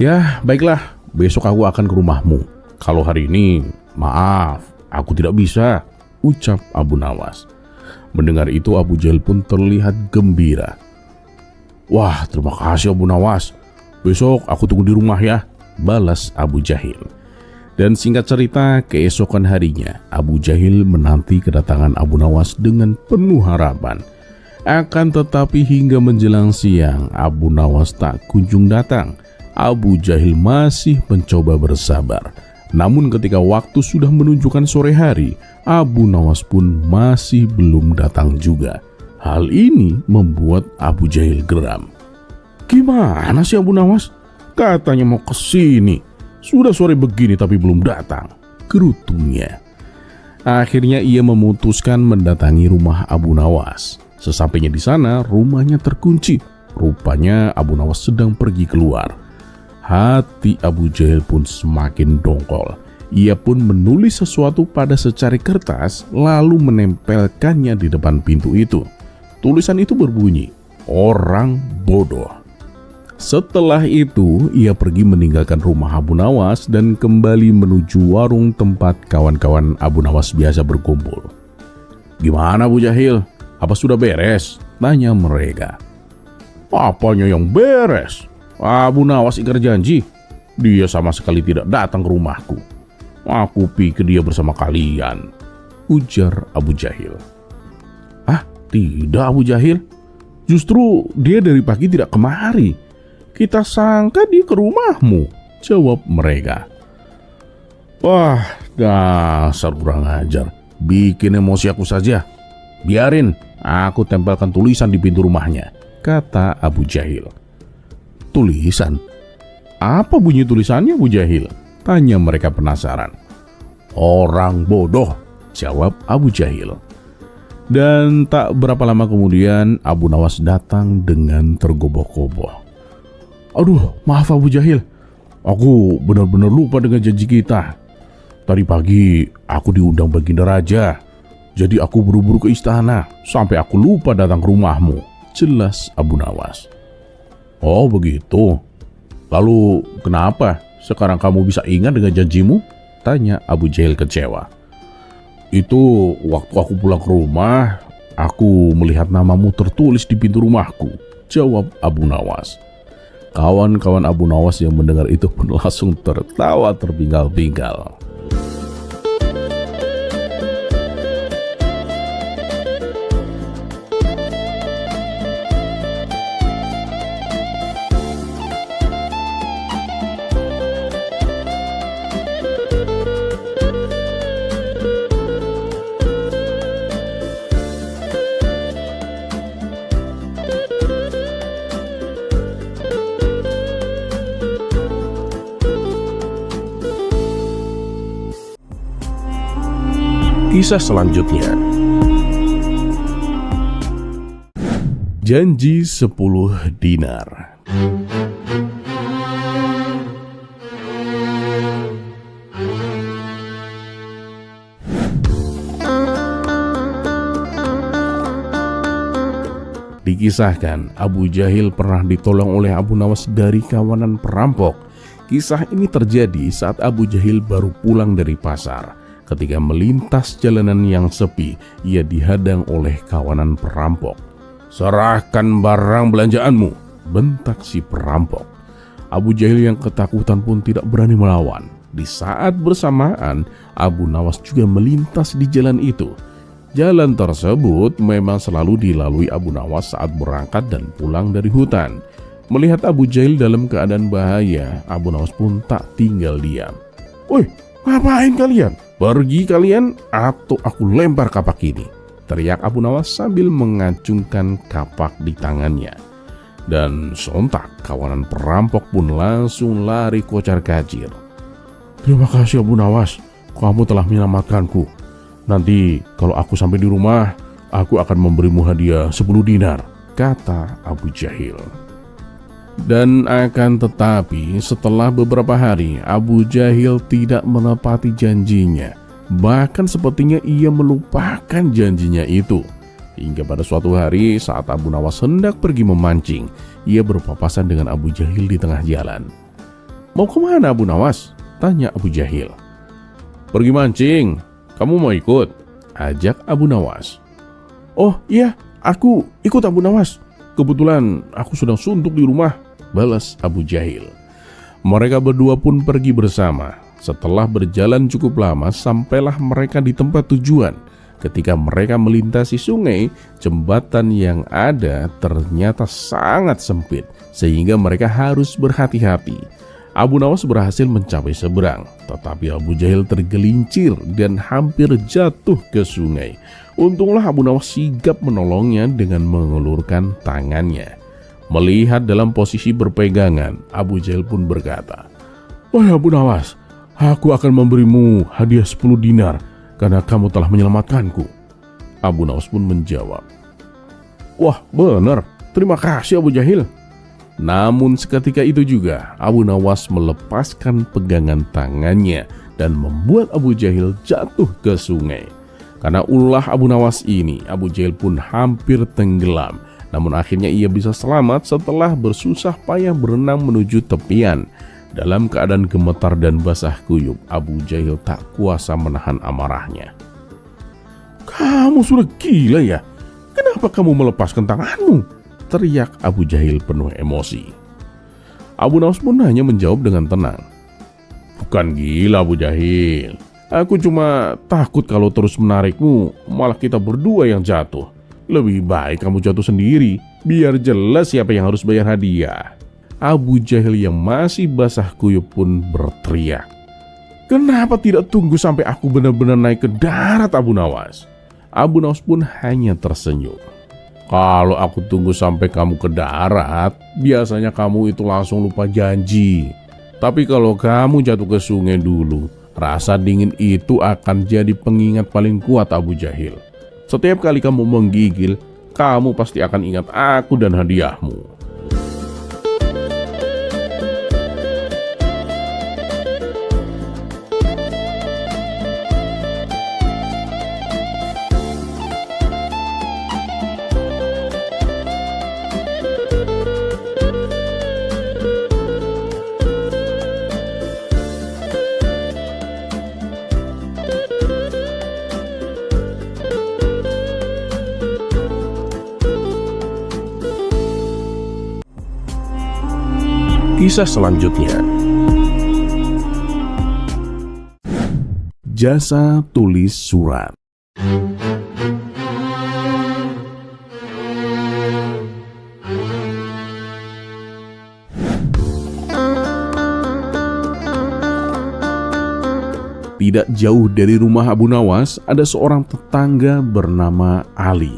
Ya, baiklah, besok aku akan ke rumahmu. Kalau hari ini, maaf, aku tidak bisa, ucap Abu Nawas. Mendengar itu Abu Jahil pun terlihat gembira. Wah, terima kasih Abu Nawas. Besok aku tunggu di rumah ya, balas Abu Jahil. Dan singkat cerita, keesokan harinya Abu Jahil menanti kedatangan Abu Nawas dengan penuh harapan. Akan tetapi hingga menjelang siang, Abu Nawas tak kunjung datang. Abu Jahil masih mencoba bersabar. Namun ketika waktu sudah menunjukkan sore hari, Abu Nawas pun masih belum datang juga. Hal ini membuat Abu Jahil geram. Gimana sih Abu Nawas? Katanya mau ke sini. Sudah sore begini tapi belum datang, gerutunya. Akhirnya ia memutuskan mendatangi rumah Abu Nawas. Sesampainya di sana, rumahnya terkunci. Rupanya Abu Nawas sedang pergi keluar. Hati Abu Jahil pun semakin dongkol. Ia pun menulis sesuatu pada secari kertas lalu menempelkannya di depan pintu itu. Tulisan itu berbunyi, "Orang bodoh." Setelah itu, ia pergi meninggalkan rumah Abu Nawas dan kembali menuju warung tempat kawan-kawan Abu Nawas biasa berkumpul. Gimana Abu Jahil? Apa sudah beres? Tanya mereka. Apanya yang beres? Abu Nawas ingkar janji. Dia sama sekali tidak datang ke rumahku. Aku pikir dia bersama kalian, ujar Abu Jahil. Ah, tidak Abu Jahil. Justru dia dari pagi tidak kemari. Kita sangka dia ke rumahmu, jawab mereka. Wah, dasar kurang ajar. Bikin emosi aku saja. Biarin, aku tempelkan tulisan di pintu rumahnya, kata Abu Jahil. Tulisan? Apa bunyi tulisannya Abu Jahil? Tanya mereka penasaran. Orang bodoh, jawab Abu Jahil. Dan tak berapa lama kemudian Abu Nawas datang dengan tergoboh-goboh. Aduh, maaf Abu Jahil. Aku benar-benar lupa dengan janji kita. Tadi pagi aku diundang Baginda Raja. Jadi aku buru-buru ke istana sampai aku lupa datang ke rumahmu, jelas Abu Nawas. Oh begitu. Lalu kenapa sekarang kamu bisa ingat dengan janjimu? Tanya Abu Jahil kecewa. Itu waktu aku pulang ke rumah, aku melihat namamu tertulis di pintu rumahku, jawab Abu Nawas. Kawan-kawan Abu Nawas yang mendengar itu pun langsung tertawa terpinggal-pinggal. Kisah selanjutnya. Janji 10 dinar. Dikisahkan Abu Jahil pernah ditolong oleh Abu Nawas dari kawanan perampok. Kisah ini terjadi saat Abu Jahil baru pulang dari pasar. Ketika melintas jalanan yang sepi, ia dihadang oleh kawanan perampok. Serahkan barang belanjaanmu, bentak si perampok. Abu Jahil yang ketakutan pun tidak berani melawan. Di saat bersamaan, Abu Nawas juga melintas di jalan itu. Jalan tersebut memang selalu dilalui Abu Nawas saat berangkat dan pulang dari hutan. Melihat Abu Jahil dalam keadaan bahaya, Abu Nawas pun tak tinggal diam. Woi, ngapain kalian? Pergi kalian atau aku lempar kapak ini, teriak Abu Nawas sambil mengacungkan kapak di tangannya. Dan sontak kawanan perampok pun langsung lari kocar-kacir. Terima kasih Abu Nawas, kamu telah menyelamatkanku. Nanti kalau aku sampai di rumah, aku akan memberimu hadiah 10 dinar, kata Abu Jahil. Dan akan tetapi setelah beberapa hari Abu Jahil tidak menepati janjinya. Bahkan sepertinya ia melupakan janjinya itu. Hingga pada suatu hari saat Abu Nawas hendak pergi memancing, ia berpapasan dengan Abu Jahil di tengah jalan. Mau kemana Abu Nawas? Tanya Abu Jahil. Pergi mancing, kamu mau ikut? Ajak Abu Nawas. Oh iya, aku ikut Abu Nawas. Kebetulan aku sedang suntuk di rumah, balas Abu Jahil. Mereka berdua pun pergi bersama. Setelah berjalan cukup lama, sampailah mereka di tempat tujuan. Ketika mereka melintasi sungai, jembatan yang ada ternyata sangat sempit, sehingga mereka harus berhati-hati. Abu Nawas berhasil mencapai seberang, tetapi Abu Jahil tergelincir dan hampir jatuh ke sungai. Untunglah Abu Nawas sigap menolongnya dengan mengulurkan tangannya. Melihat dalam posisi berpegangan, Abu Jahil pun berkata, "Wahai Abu Nawas, aku akan memberimu hadiah 10 dinar karena kamu telah menyelamatkanku." Abu Nawas pun menjawab, "Wah benar, terima kasih Abu Jahil." Namun seketika itu juga Abu Nawas melepaskan pegangan tangannya dan membuat Abu Jahil jatuh ke sungai. Karena ulah Abu Nawas ini, Abu Jahil pun hampir tenggelam. Namun akhirnya ia bisa selamat setelah bersusah payah berenang menuju tepian. Dalam keadaan gemetar dan basah kuyup, Abu Jahil tak kuasa menahan amarahnya. "Kamu sudah gila ya? Kenapa kamu melepaskan tanganmu?" teriak Abu Jahil penuh emosi. Abu Nawas pun hanya menjawab dengan tenang. "Bukan gila Abu Jahil. Aku cuma takut kalau terus menarikmu, malah kita berdua yang jatuh. Lebih baik kamu jatuh sendiri, biar jelas siapa yang harus bayar hadiah." Abu Jahil yang masih basah kuyup pun berteriak. "Kenapa tidak tunggu sampai aku benar-benar naik ke darat Abu Nawas?" Abu Nawas pun hanya tersenyum. "Kalau aku tunggu sampai kamu ke darat, biasanya kamu itu langsung lupa janji. Tapi kalau kamu jatuh ke sungai dulu, rasa dingin itu akan jadi pengingat paling kuat Abu Jahil. Setiap kali kamu menggigil, kamu pasti akan ingat aku dan hadiahmu." Kisah selanjutnya, jasa tulis surat. Tidak jauh dari rumah Abu Nawas ada seorang tetangga bernama Ali.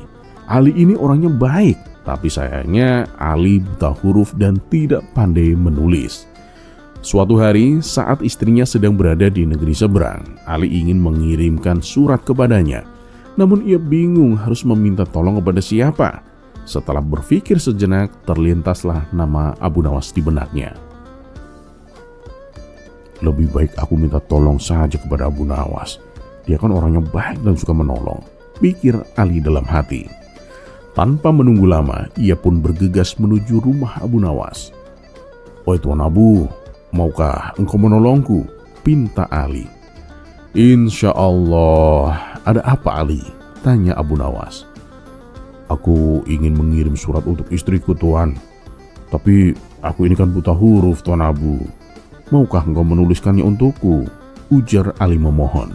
Ali ini orangnya baik, tapi sayangnya Ali buta huruf dan tidak pandai menulis. Suatu hari saat istrinya sedang berada di negeri seberang, Ali ingin mengirimkan surat kepadanya. Namun ia bingung harus meminta tolong kepada siapa. Setelah berpikir sejenak, terlintaslah nama Abu Nawas di benaknya. Lebih baik aku minta tolong saja kepada Abu Nawas. Dia kan orangnya baik dan suka menolong, pikir Ali dalam hati. Tanpa menunggu lama, ia pun bergegas menuju rumah Abu Nawas. "Oi Tuan Abu, maukah engkau menolongku?" pinta Ali. "Insya Allah, ada apa Ali?" tanya Abu Nawas. "Aku ingin mengirim surat untuk istriku Tuan. Tapi aku ini kan buta huruf Tuan Abu. Maukah engkau menuliskannya untukku?" ujar Ali memohon.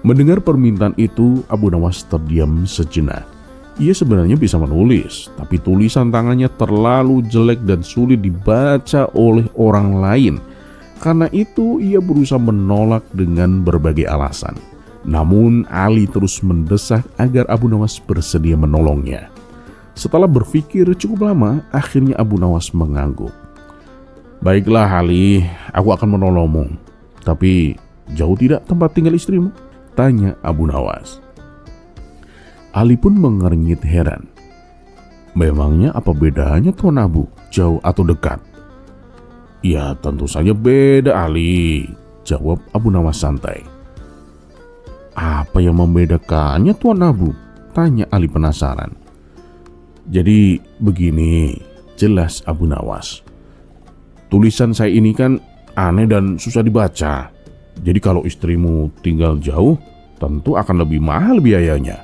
Mendengar permintaan itu, Abu Nawas terdiam sejenak. Ia sebenarnya bisa menulis, tapi tulisan tangannya terlalu jelek dan sulit dibaca oleh orang lain. Karena itu ia berusaha menolak dengan berbagai alasan. Namun Ali terus mendesak agar Abu Nawas bersedia menolongnya. Setelah berpikir cukup lama, akhirnya Abu Nawas mengangguk. "Baiklah Ali, aku akan menolongmu. Tapi jauh tidak tempat tinggal istrimu? Tanya Abu Nawas. Ali pun mengernyit heran. Memangnya apa bedanya Tuan Abu, jauh atau dekat? Ya tentu saja beda Ali, jawab Abu Nawas santai. Apa yang membedakannya Tuan Abu? Tanya Ali penasaran. Jadi begini, jelas Abu Nawas. Tulisan saya ini kan aneh dan susah dibaca. Jadi kalau istrimu tinggal jauh, tentu akan lebih mahal biayanya.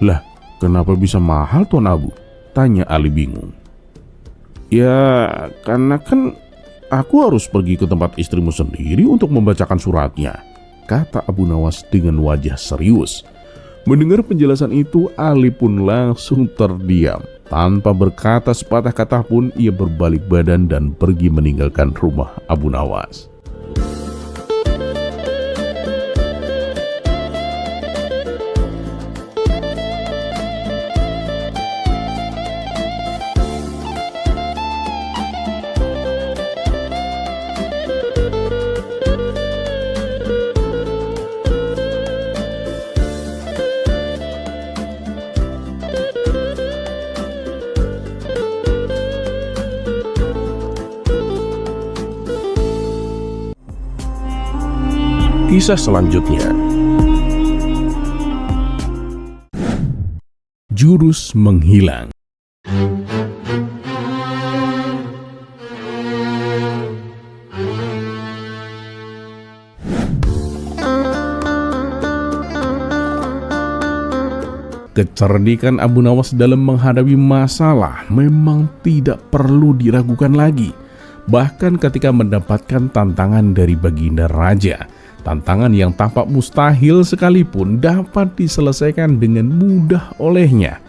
Lah, kenapa bisa mahal Tuan Abu? Tanya Ali bingung. Ya, karena kan aku harus pergi ke tempat istrimu sendiri untuk membacakan suratnya, kata Abu Nawas dengan wajah serius. Mendengar penjelasan itu, Ali pun langsung terdiam. Tanpa berkata sepatah kata pun, ia berbalik badan dan pergi meninggalkan rumah Abu Nawas. Kisah selanjutnya, jurus menghilang. Kecerdikan Abu Nawas dalam menghadapi masalah memang tidak perlu diragukan lagi. Bahkan ketika mendapatkan tantangan dari Baginda Raja, tantangan yang tampak mustahil sekalipun dapat diselesaikan dengan mudah olehnya.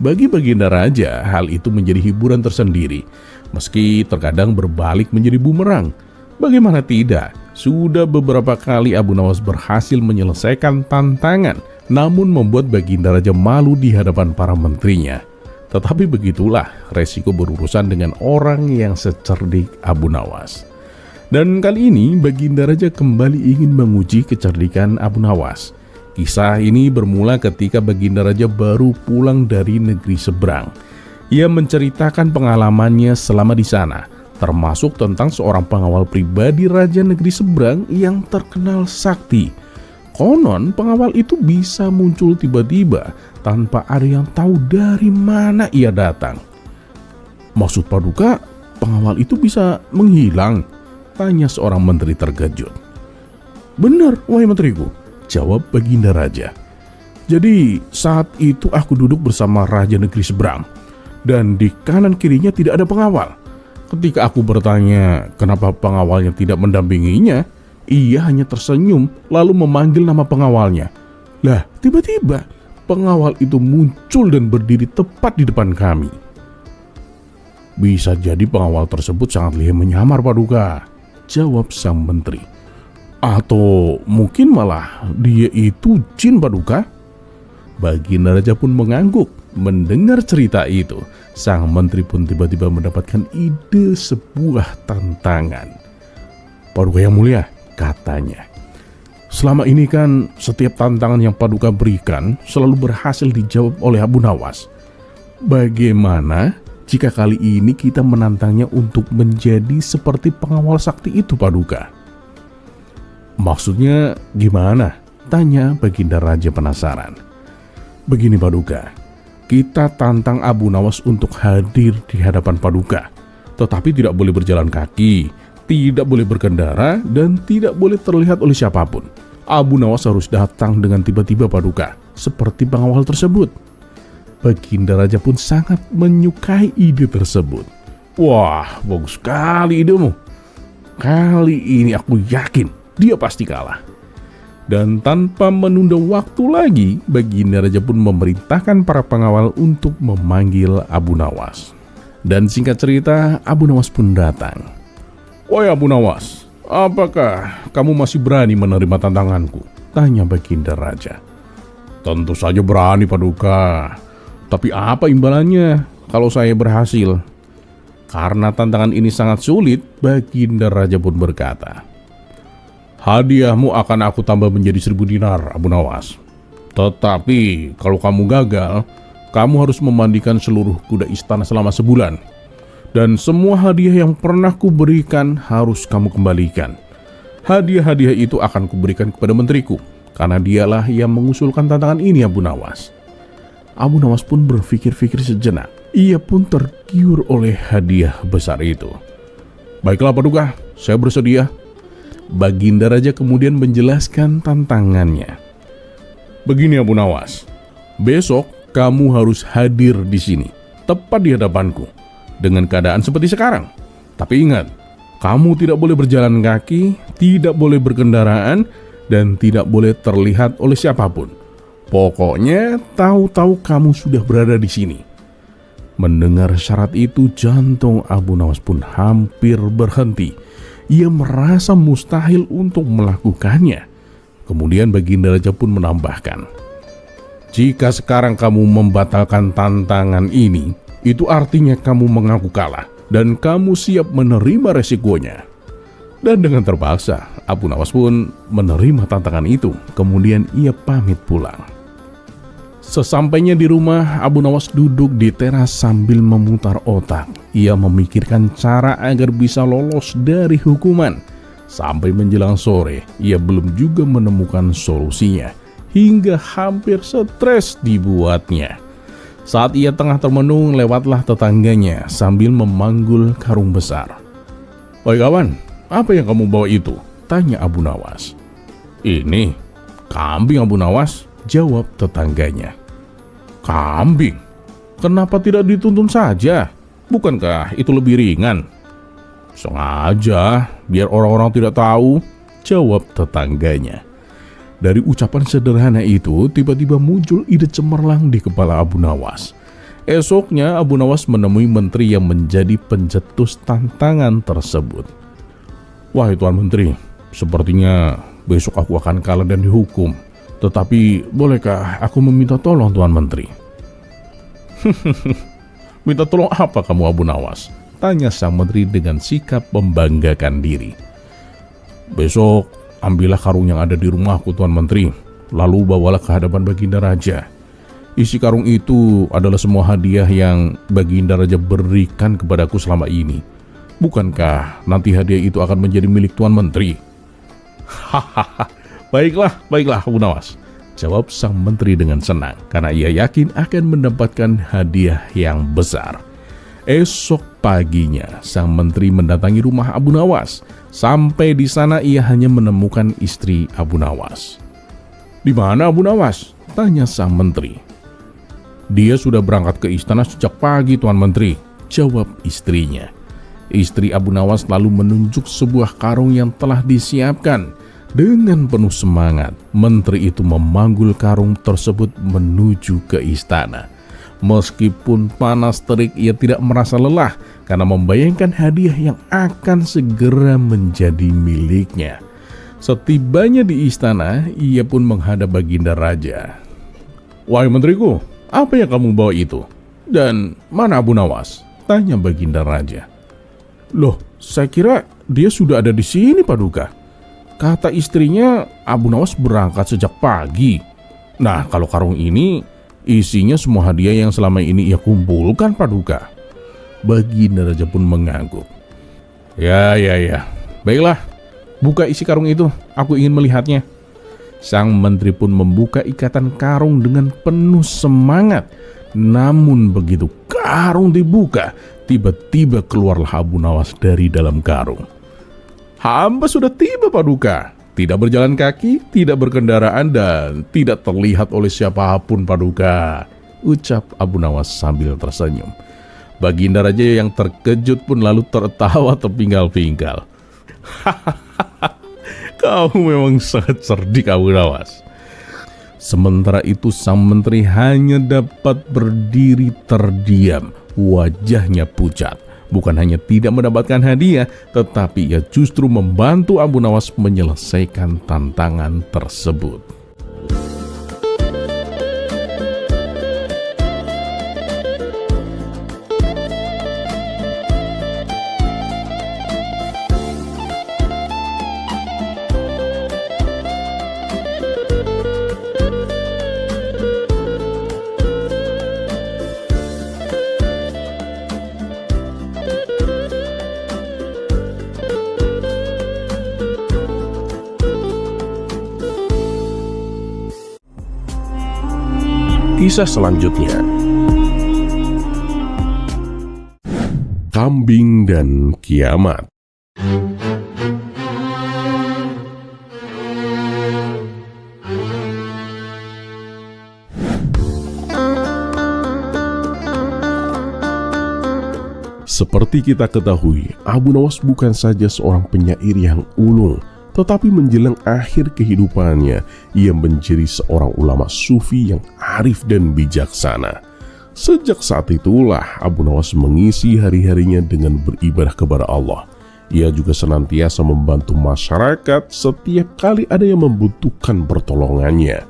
Bagi Baginda Raja, hal itu menjadi hiburan tersendiri, meski terkadang berbalik menjadi bumerang. Bagaimana tidak, sudah beberapa kali Abu Nawas berhasil menyelesaikan tantangan, namun membuat Baginda Raja malu di hadapan para menterinya. Tetapi begitulah resiko berurusan dengan orang yang secerdik Abu Nawas. Dan kali ini Baginda Raja kembali ingin menguji kecerdikan Abu Nawas. Kisah ini bermula ketika Baginda Raja baru pulang dari negeri seberang. Ia menceritakan pengalamannya selama di sana, termasuk tentang seorang pengawal pribadi Raja negeri seberang yang terkenal sakti. Konon pengawal itu bisa muncul tiba-tiba tanpa ada yang tahu dari mana ia datang. Maksud Paduka, pengawal itu bisa menghilang? Tanya seorang menteri terkejut. Benar, wahai menteriku, jawab Baginda Raja. Jadi saat itu aku duduk bersama Raja negeri seberang, dan di kanan kirinya tidak ada pengawal. Ketika aku bertanya kenapa pengawalnya tidak mendampinginya, ia hanya tersenyum lalu memanggil nama pengawalnya. Lah, tiba-tiba pengawal itu muncul dan berdiri tepat di depan kami. Bisa jadi pengawal tersebut sangat lihai menyamar, Paduka, jawab sang menteri. Atau mungkin malah dia itu jin, Paduka. Baginda Raja pun mengangguk. Mendengar cerita itu, sang menteri pun tiba-tiba mendapatkan ide sebuah tantangan. Paduka yang mulia, katanya, selama ini kan setiap tantangan yang Paduka berikan selalu berhasil dijawab oleh Abu Nawas. Bagaimana jika kali ini kita menantangnya untuk menjadi seperti pengawal sakti itu, Paduka? Maksudnya gimana? Tanya Baginda Raja penasaran. Begini, Paduka, kita tantang Abu Nawas untuk hadir di hadapan Paduka, tetapi tidak boleh berjalan kaki, tidak boleh berkendara, dan tidak boleh terlihat oleh siapapun. Abu Nawas harus datang dengan tiba-tiba, Paduka, seperti pengawal tersebut. Baginda Raja pun sangat menyukai ide tersebut. Wah, bagus sekali idemu. Kali ini aku yakin dia pasti kalah. Dan tanpa menunda waktu lagi, Baginda Raja pun memerintahkan para pengawal untuk memanggil Abu Nawas. Dan singkat cerita, Abu Nawas pun datang. Wahai Abu Nawas, apakah kamu masih berani menerima tantanganku? Tanya Baginda Raja. Tentu saja berani, Paduka. Tapi apa imbalannya kalau saya berhasil? Karena tantangan ini sangat sulit, Baginda Raja pun berkata, Hadiahmu akan aku tambah menjadi 1.000 dinar, Abu Nawas. Tetapi kalau kamu gagal, kamu harus memandikan seluruh kuda istana selama sebulan. Dan semua hadiah yang pernah kuberikan harus kamu kembalikan. Hadiah-hadiah itu akan kuberikan kepada menteriku, karena dialah yang mengusulkan tantangan ini, Abu Nawas. Abu Nawas pun berpikir-pikir sejenak. Ia pun tergiur oleh hadiah besar itu. Baiklah Paduka, saya bersedia. Baginda Raja kemudian menjelaskan tantangannya. Begini Abu Nawas, besok kamu harus hadir di sini, tepat di hadapanku, dengan keadaan seperti sekarang. Tapi ingat, kamu tidak boleh berjalan kaki, tidak boleh berkendaraan, dan tidak boleh terlihat oleh siapapun. Pokoknya tahu-tahu kamu sudah berada di sini. Mendengar syarat itu, jantung Abu Nawas pun hampir berhenti. Ia merasa mustahil untuk melakukannya. Kemudian Baginda Raja pun menambahkan, jika sekarang kamu membatalkan tantangan ini, itu artinya kamu mengaku kalah dan kamu siap menerima resikonya. Dan dengan terpaksa, Abu Nawas pun menerima tantangan itu. Kemudian ia pamit pulang. Sesampainya di rumah, Abu Nawas duduk di teras sambil memutar otak. Ia memikirkan cara agar bisa lolos dari hukuman. Sampai menjelang sore, ia belum juga menemukan solusinya. Hingga hampir stres dibuatnya. Saat ia tengah termenung, lewatlah tetangganya sambil memanggul karung besar. "Oi kawan, apa yang kamu bawa itu?" tanya Abu Nawas. "Ini kambing Abu Nawas," jawab tetangganya. "Kambing? Kenapa tidak dituntun saja? Bukankah itu lebih ringan?" "Sengaja, biar orang-orang tidak tahu," jawab tetangganya. Dari ucapan sederhana itu, tiba-tiba muncul ide cemerlang di kepala Abu Nawas. Esoknya, Abu Nawas menemui menteri yang menjadi pencetus tantangan tersebut. "Wahai Tuan Menteri, sepertinya besok aku akan kalah dan dihukum. Tetapi bolehkah aku meminta tolong Tuan Menteri?" "Minta tolong apa kamu Abu Nawas?" tanya sang menteri dengan sikap membanggakan diri. "Besok ambillah karung yang ada di rumahku Tuan Menteri, lalu bawalah ke hadapan Baginda Raja. Isi karung itu adalah semua hadiah yang Baginda Raja berikan kepadaku selama ini. Bukankah nanti hadiah itu akan menjadi milik Tuan Menteri?" "Hahaha, baiklah Abu Nawas," jawab sang menteri dengan senang, karena ia yakin akan mendapatkan hadiah yang besar. Esok paginya, sang menteri mendatangi rumah Abu Nawas. Sampai di sana ia hanya menemukan istri Abu Nawas. "Di mana Abu Nawas?" tanya sang menteri. "Dia sudah berangkat ke istana sejak pagi Tuan Menteri," jawab istrinya. Istri Abu Nawas lalu menunjuk sebuah karung yang telah disiapkan. Dengan penuh semangat, menteri itu memanggul karung tersebut menuju ke istana. Meskipun panas terik, ia tidak merasa lelah karena membayangkan hadiah yang akan segera menjadi miliknya. Setibanya di istana, ia pun menghadap Baginda Raja. "Wahai menteriku, apa yang kamu bawa itu? Dan mana Abu Nawas?" tanya Baginda Raja. "Loh, saya kira dia sudah ada di sini Paduka. Kata istrinya Abu Nawas berangkat sejak pagi. Nah, kalau karung ini isinya semua hadiah yang selama ini ia kumpulkan Paduka." Baginda Raja pun mengangguk. Ya. Baiklah, buka isi karung itu, aku ingin melihatnya." Sang menteri pun membuka ikatan karung dengan penuh semangat. Namun begitu karung dibuka, tiba-tiba keluarlah Abu Nawas dari dalam karung. "Hamba sudah tiba Paduka. Tidak berjalan kaki, tidak berkendaraan, dan tidak terlihat oleh siapapun Paduka," ucap Abu Nawas sambil tersenyum. Baginda Raja yang terkejut pun lalu tertawa terpinggal-pinggal. "Kau memang sangat cerdik Abu Nawas." Sementara itu sang menteri hanya dapat berdiri terdiam, wajahnya pucat. Bukan hanya tidak mendapatkan hadiah, tetapi ia justru membantu Abu Nawas menyelesaikan tantangan tersebut. kisah selanjutnya. Kambing dan kiamat. Seperti kita ketahui, Abu Nawas bukan saja seorang penyair yang ulung, tetapi menjelang akhir kehidupannya, ia menjadi seorang ulama sufi yang arif dan bijaksana. Sejak saat itulah Abu Nawas mengisi hari-harinya dengan beribadah kepada Allah. Ia juga senantiasa membantu masyarakat setiap kali ada yang membutuhkan pertolongannya.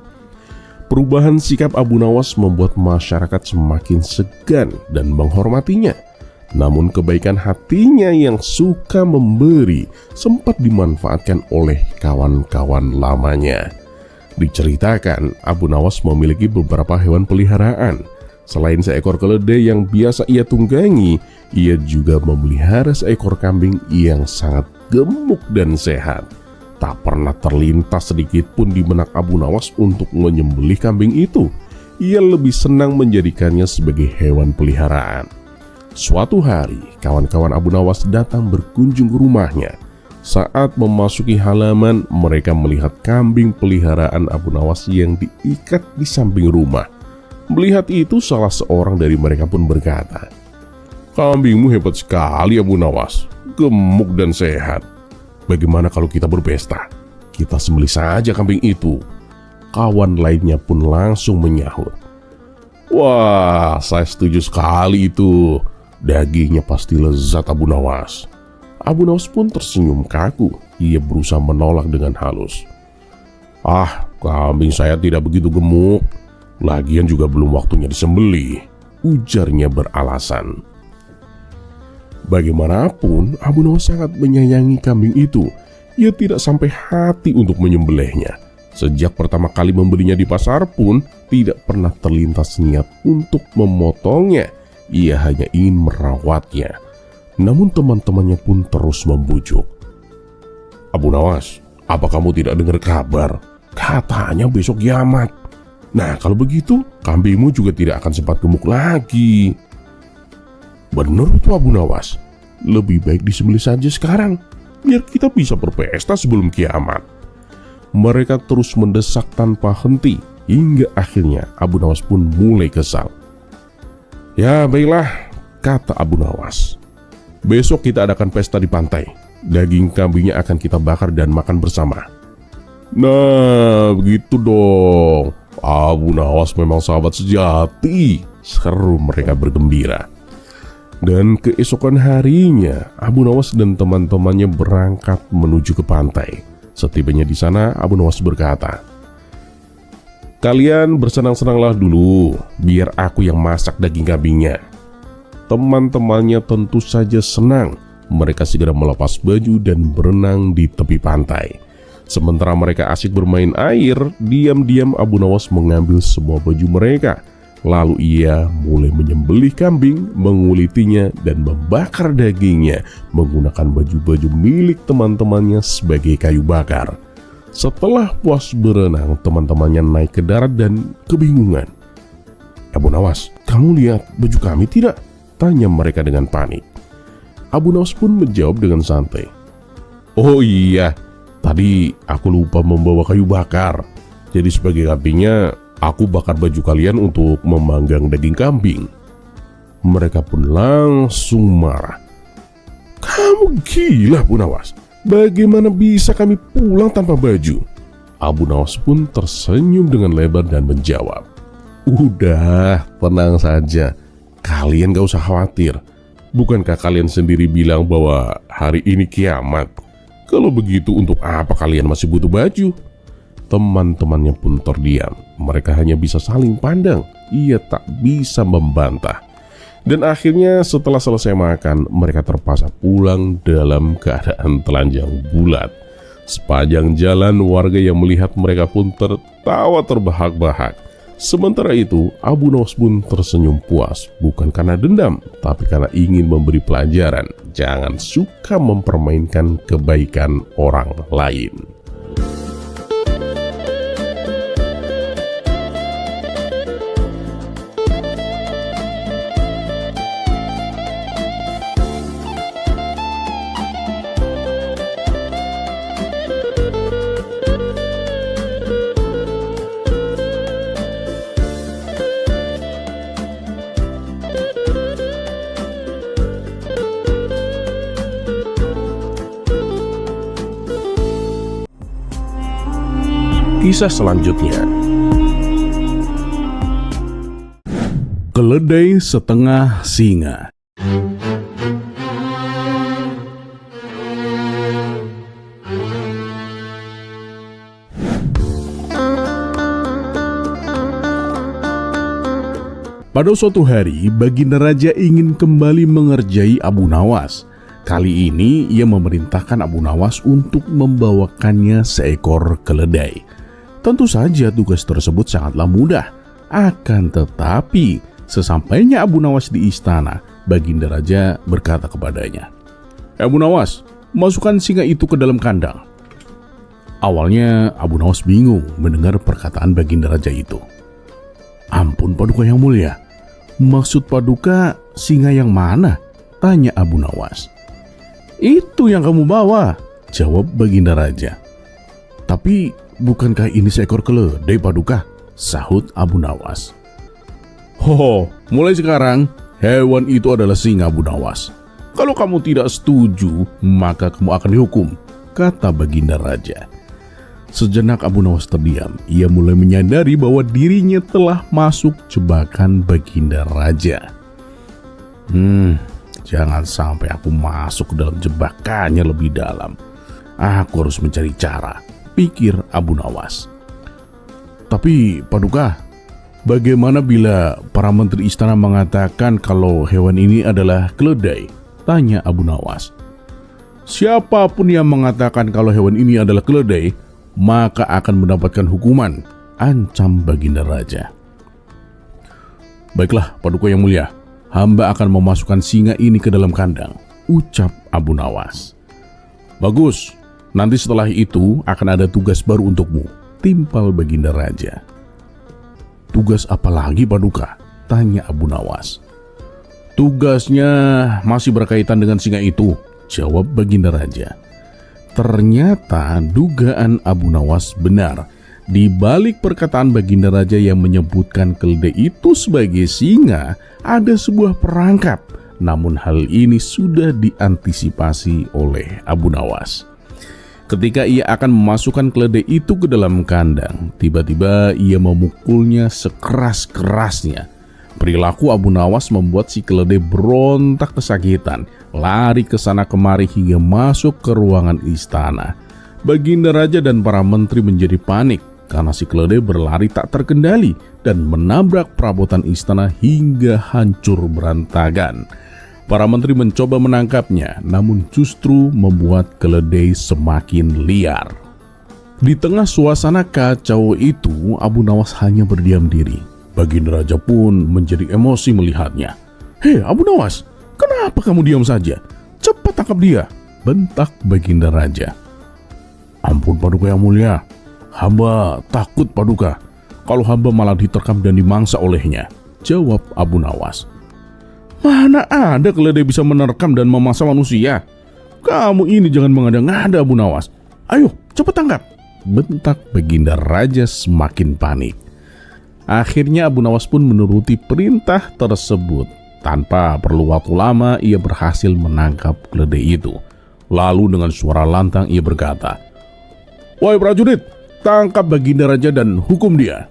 Perubahan sikap Abu Nawas membuat masyarakat semakin segan dan menghormatinya. Namun kebaikan hatinya yang suka memberi sempat dimanfaatkan oleh kawan-kawan lamanya. Diceritakan Abu Nawas memiliki beberapa hewan peliharaan. Selain seekor keledai yang biasa ia tunggangi, ia juga memelihara seekor kambing yang sangat gemuk dan sehat. Tak pernah terlintas sedikit pun di benak Abu Nawas untuk menyembelih kambing itu. Ia lebih senang menjadikannya sebagai hewan peliharaan. Suatu hari, kawan-kawan Abu Nawas datang berkunjung ke rumahnya. Saat memasuki halaman, mereka melihat kambing peliharaan Abu Nawas yang diikat di samping rumah. Melihat itu, salah seorang dari mereka pun berkata, "Kambingmu hebat sekali Abu Nawas, gemuk dan sehat. Bagaimana kalau kita berpesta? Kita sembelih saja kambing itu." Kawan lainnya pun langsung menyahut, "Wah, saya setuju sekali itu. Dagingnya pasti lezat Abu Nawas." Abu Nawas pun tersenyum kaku. Ia berusaha menolak dengan halus. "Ah, kambing saya tidak begitu gemuk. Lagian juga belum waktunya disembelih," ujarnya beralasan. Bagaimanapun, Abu Nawas sangat menyayangi kambing itu. Ia tidak sampai hati untuk menyembelihnya. Sejak pertama kali membelinya di pasar pun tidak pernah terlintas niat untuk memotongnya. Ia hanya ingin merawatnya. Namun teman-temannya pun terus membujuk. "Abu Nawas, apa kamu tidak dengar kabar? Katanya besok kiamat. Nah, kalau begitu kambingmu juga tidak akan sempat gemuk lagi." "Benar tuh Abu Nawas. Lebih baik disembelih saja sekarang, biar kita bisa berpesta sebelum kiamat." Mereka terus mendesak tanpa henti, hingga akhirnya Abu Nawas pun mulai kesal. "Ya baiklah," kata Abu Nawas. "Besok kita adakan pesta di pantai. Daging kambingnya akan kita bakar dan makan bersama." "Nah, begitu dong. Abu Nawas memang sahabat sejati," seru mereka bergembira. Dan keesokan harinya, Abu Nawas dan teman-temannya berangkat menuju ke pantai. Setibanya di sana, Abu Nawas berkata, "Kalian bersenang-senanglah dulu, biar aku yang masak daging kambingnya." Teman-temannya tentu saja senang. Mereka segera melepas baju dan berenang di tepi pantai. Sementara mereka asik bermain air, diam-diam Abu Nawas mengambil semua baju mereka. Lalu ia mulai menyembelih kambing, mengulitinya, dan membakar dagingnya menggunakan baju-baju milik teman-temannya sebagai kayu bakar. Setelah puas berenang, teman-temannya naik ke darat dan kebingungan. "Abu Nawas, kamu lihat baju kami tidak?" tanya mereka dengan panik. Abu Nawas pun menjawab dengan santai, "Oh iya, tadi aku lupa membawa kayu bakar. Jadi sebagai gantinya, aku bakar baju kalian untuk memanggang daging kambing." Mereka pun langsung marah. "Kamu gila Abu Nawas. Bagaimana bisa kami pulang tanpa baju?" Abu Nawas pun tersenyum dengan lebar dan menjawab, "Udah, tenang saja. Kalian gak usah khawatir. Bukankah kalian sendiri bilang bahwa hari ini kiamat? Kalau begitu untuk apa kalian masih butuh baju?" Teman-temannya pun terdiam. Mereka hanya bisa saling pandang. Ia tak bisa membantah. Dan akhirnya setelah selesai makan, mereka terpaksa pulang dalam keadaan telanjang bulat. Sepanjang jalan, warga yang melihat mereka pun tertawa terbahak-bahak. Sementara itu, Abu Nawas pun tersenyum puas, bukan karena dendam, tapi karena ingin memberi pelajaran. Jangan suka mempermainkan kebaikan orang lain. kisah selanjutnya. Keledai setengah singa. Pada suatu hari, Baginda Raja ingin kembali mengerjai Abu Nawas. Kali ini ia memerintahkan Abu Nawas untuk membawakannya seekor keledai. Tentu saja tugas tersebut sangatlah mudah. Akan tetapi, sesampainya Abu Nawas di istana, Baginda Raja berkata kepadanya, "Abu Nawas, masukkan singa itu ke dalam kandang." Awalnya Abu Nawas bingung mendengar perkataan Baginda Raja itu. "Ampun Paduka yang mulia, maksud Paduka singa yang mana?" tanya Abu Nawas. "Itu yang kamu bawa," jawab Baginda Raja. "Tapi bukankah ini seekor keledai Paduka?" sahut Abu Nawas. "Ho, mulai sekarang hewan itu adalah singa Abu Nawas. Kalau kamu tidak setuju, maka kamu akan dihukum," kata Baginda Raja. Sejenak Abu Nawas terdiam. Ia mulai menyadari bahwa dirinya telah masuk jebakan Baginda Raja. Jangan sampai aku masuk ke dalam jebakannya lebih dalam. Aku harus mencari cara, pikir Abu Nawas. "Tapi Paduka, bagaimana bila para menteri istana mengatakan kalau hewan ini adalah keledai?" tanya Abu Nawas. "Siapapun yang mengatakan kalau hewan ini adalah keledai, maka akan mendapatkan hukuman," ancam Baginda Raja. "Baiklah Paduka yang mulia, hamba akan memasukkan singa ini ke dalam kandang," ucap Abu Nawas. "Bagus, nanti setelah itu akan ada tugas baru untukmu," timpal Baginda Raja. "Tugas apa lagi Paduka?" tanya Abu Nawas. "Tugasnya masih berkaitan dengan singa itu," jawab Baginda Raja. Ternyata dugaan Abu Nawas benar. Di balik perkataan Baginda Raja yang menyebutkan keledai itu sebagai singa, ada sebuah perangkap. Namun hal ini sudah diantisipasi oleh Abu Nawas. Ketika ia akan memasukkan keledai itu ke dalam kandang, tiba-tiba ia memukulnya sekeras-kerasnya. Perilaku Abu Nawas membuat si keledai berontak kesakitan, lari ke sana kemari hingga masuk ke ruangan istana. Baginda Raja dan para menteri menjadi panik karena si keledai berlari tak terkendali dan menabrak perabotan istana hingga hancur berantakan. Para menteri mencoba menangkapnya, namun justru membuat keledai semakin liar. Di tengah suasana kacau itu, Abu Nawas hanya berdiam diri. Baginda Raja pun menjadi emosi melihatnya. "Hei Abu Nawas, kenapa kamu diam saja? Cepat tangkap dia," bentak Baginda Raja. "Ampun Paduka yang mulia, hamba takut Paduka kalau hamba malah diterkam dan dimangsa olehnya," jawab Abu Nawas. "Mana ada keledai bisa menerkam dan memangsa manusia? Kamu ini jangan mengada-ngada Abu Nawas. Ayo cepat tangkap," bentak Baginda Raja semakin panik. Akhirnya Abu Nawas pun menuruti perintah tersebut. Tanpa perlu waktu lama, ia berhasil menangkap keledai itu. Lalu dengan suara lantang ia berkata, "Wahai prajurit, tangkap Baginda Raja dan hukum dia."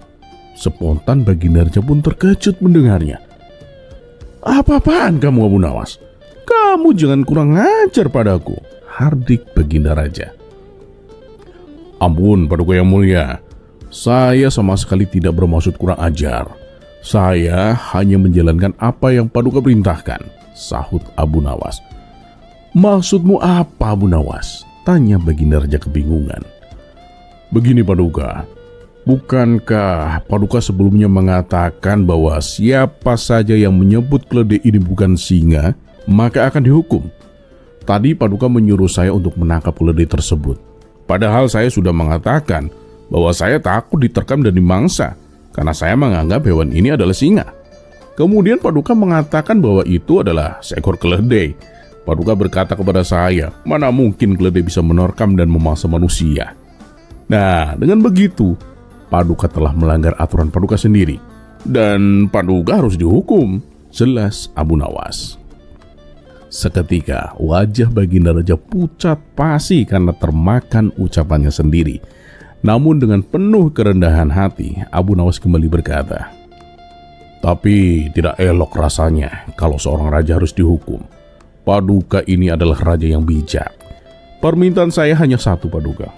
Spontan Baginda Raja pun terkejut mendengarnya. "Apa-apaan kamu Abu Nawas? Kamu jangan kurang ajar padaku," hardik Baginda Raja. "Ampun Paduka yang mulia, saya sama sekali tidak bermaksud kurang ajar. Saya hanya menjalankan apa yang Paduka perintahkan," sahut Abu Nawas. "Maksudmu apa Abu Nawas?" tanya Baginda Raja kebingungan. "Begini Paduka, bukankah Paduka sebelumnya mengatakan bahwa siapa saja yang menyebut keledai ini bukan singa, maka akan dihukum? Tadi Paduka menyuruh saya untuk menangkap keledai tersebut. Padahal saya sudah mengatakan bahwa saya takut diterkam dan dimangsa karena saya menganggap hewan ini adalah singa. Kemudian Paduka mengatakan bahwa itu adalah seekor keledai. Paduka berkata kepada saya, mana mungkin keledai bisa menerkam dan memangsa manusia. Nah, dengan begitu, Paduka telah melanggar aturan Paduka sendiri. Dan Paduka harus dihukum," jelas Abu Nawas. Seketika wajah Baginda Raja pucat pasi karena termakan ucapannya sendiri. Namun dengan penuh kerendahan hati, Abu Nawas kembali berkata, "Tapi tidak elok rasanya kalau seorang raja harus dihukum. Paduka ini adalah raja yang bijak. Permintaan saya hanya satu, Paduka.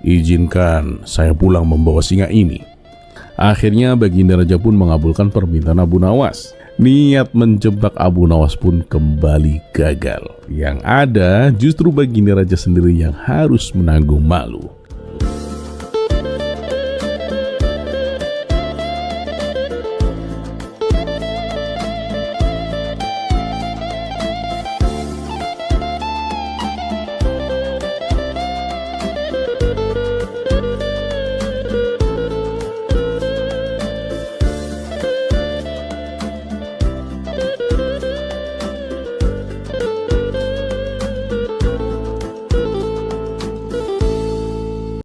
Izinkan saya pulang membawa singa ini." Akhirnya Baginda Raja pun mengabulkan permintaan Abu Nawas. Niat menjebak Abu Nawas pun kembali gagal. Yang ada justru Baginda Raja sendiri yang harus menanggung malu.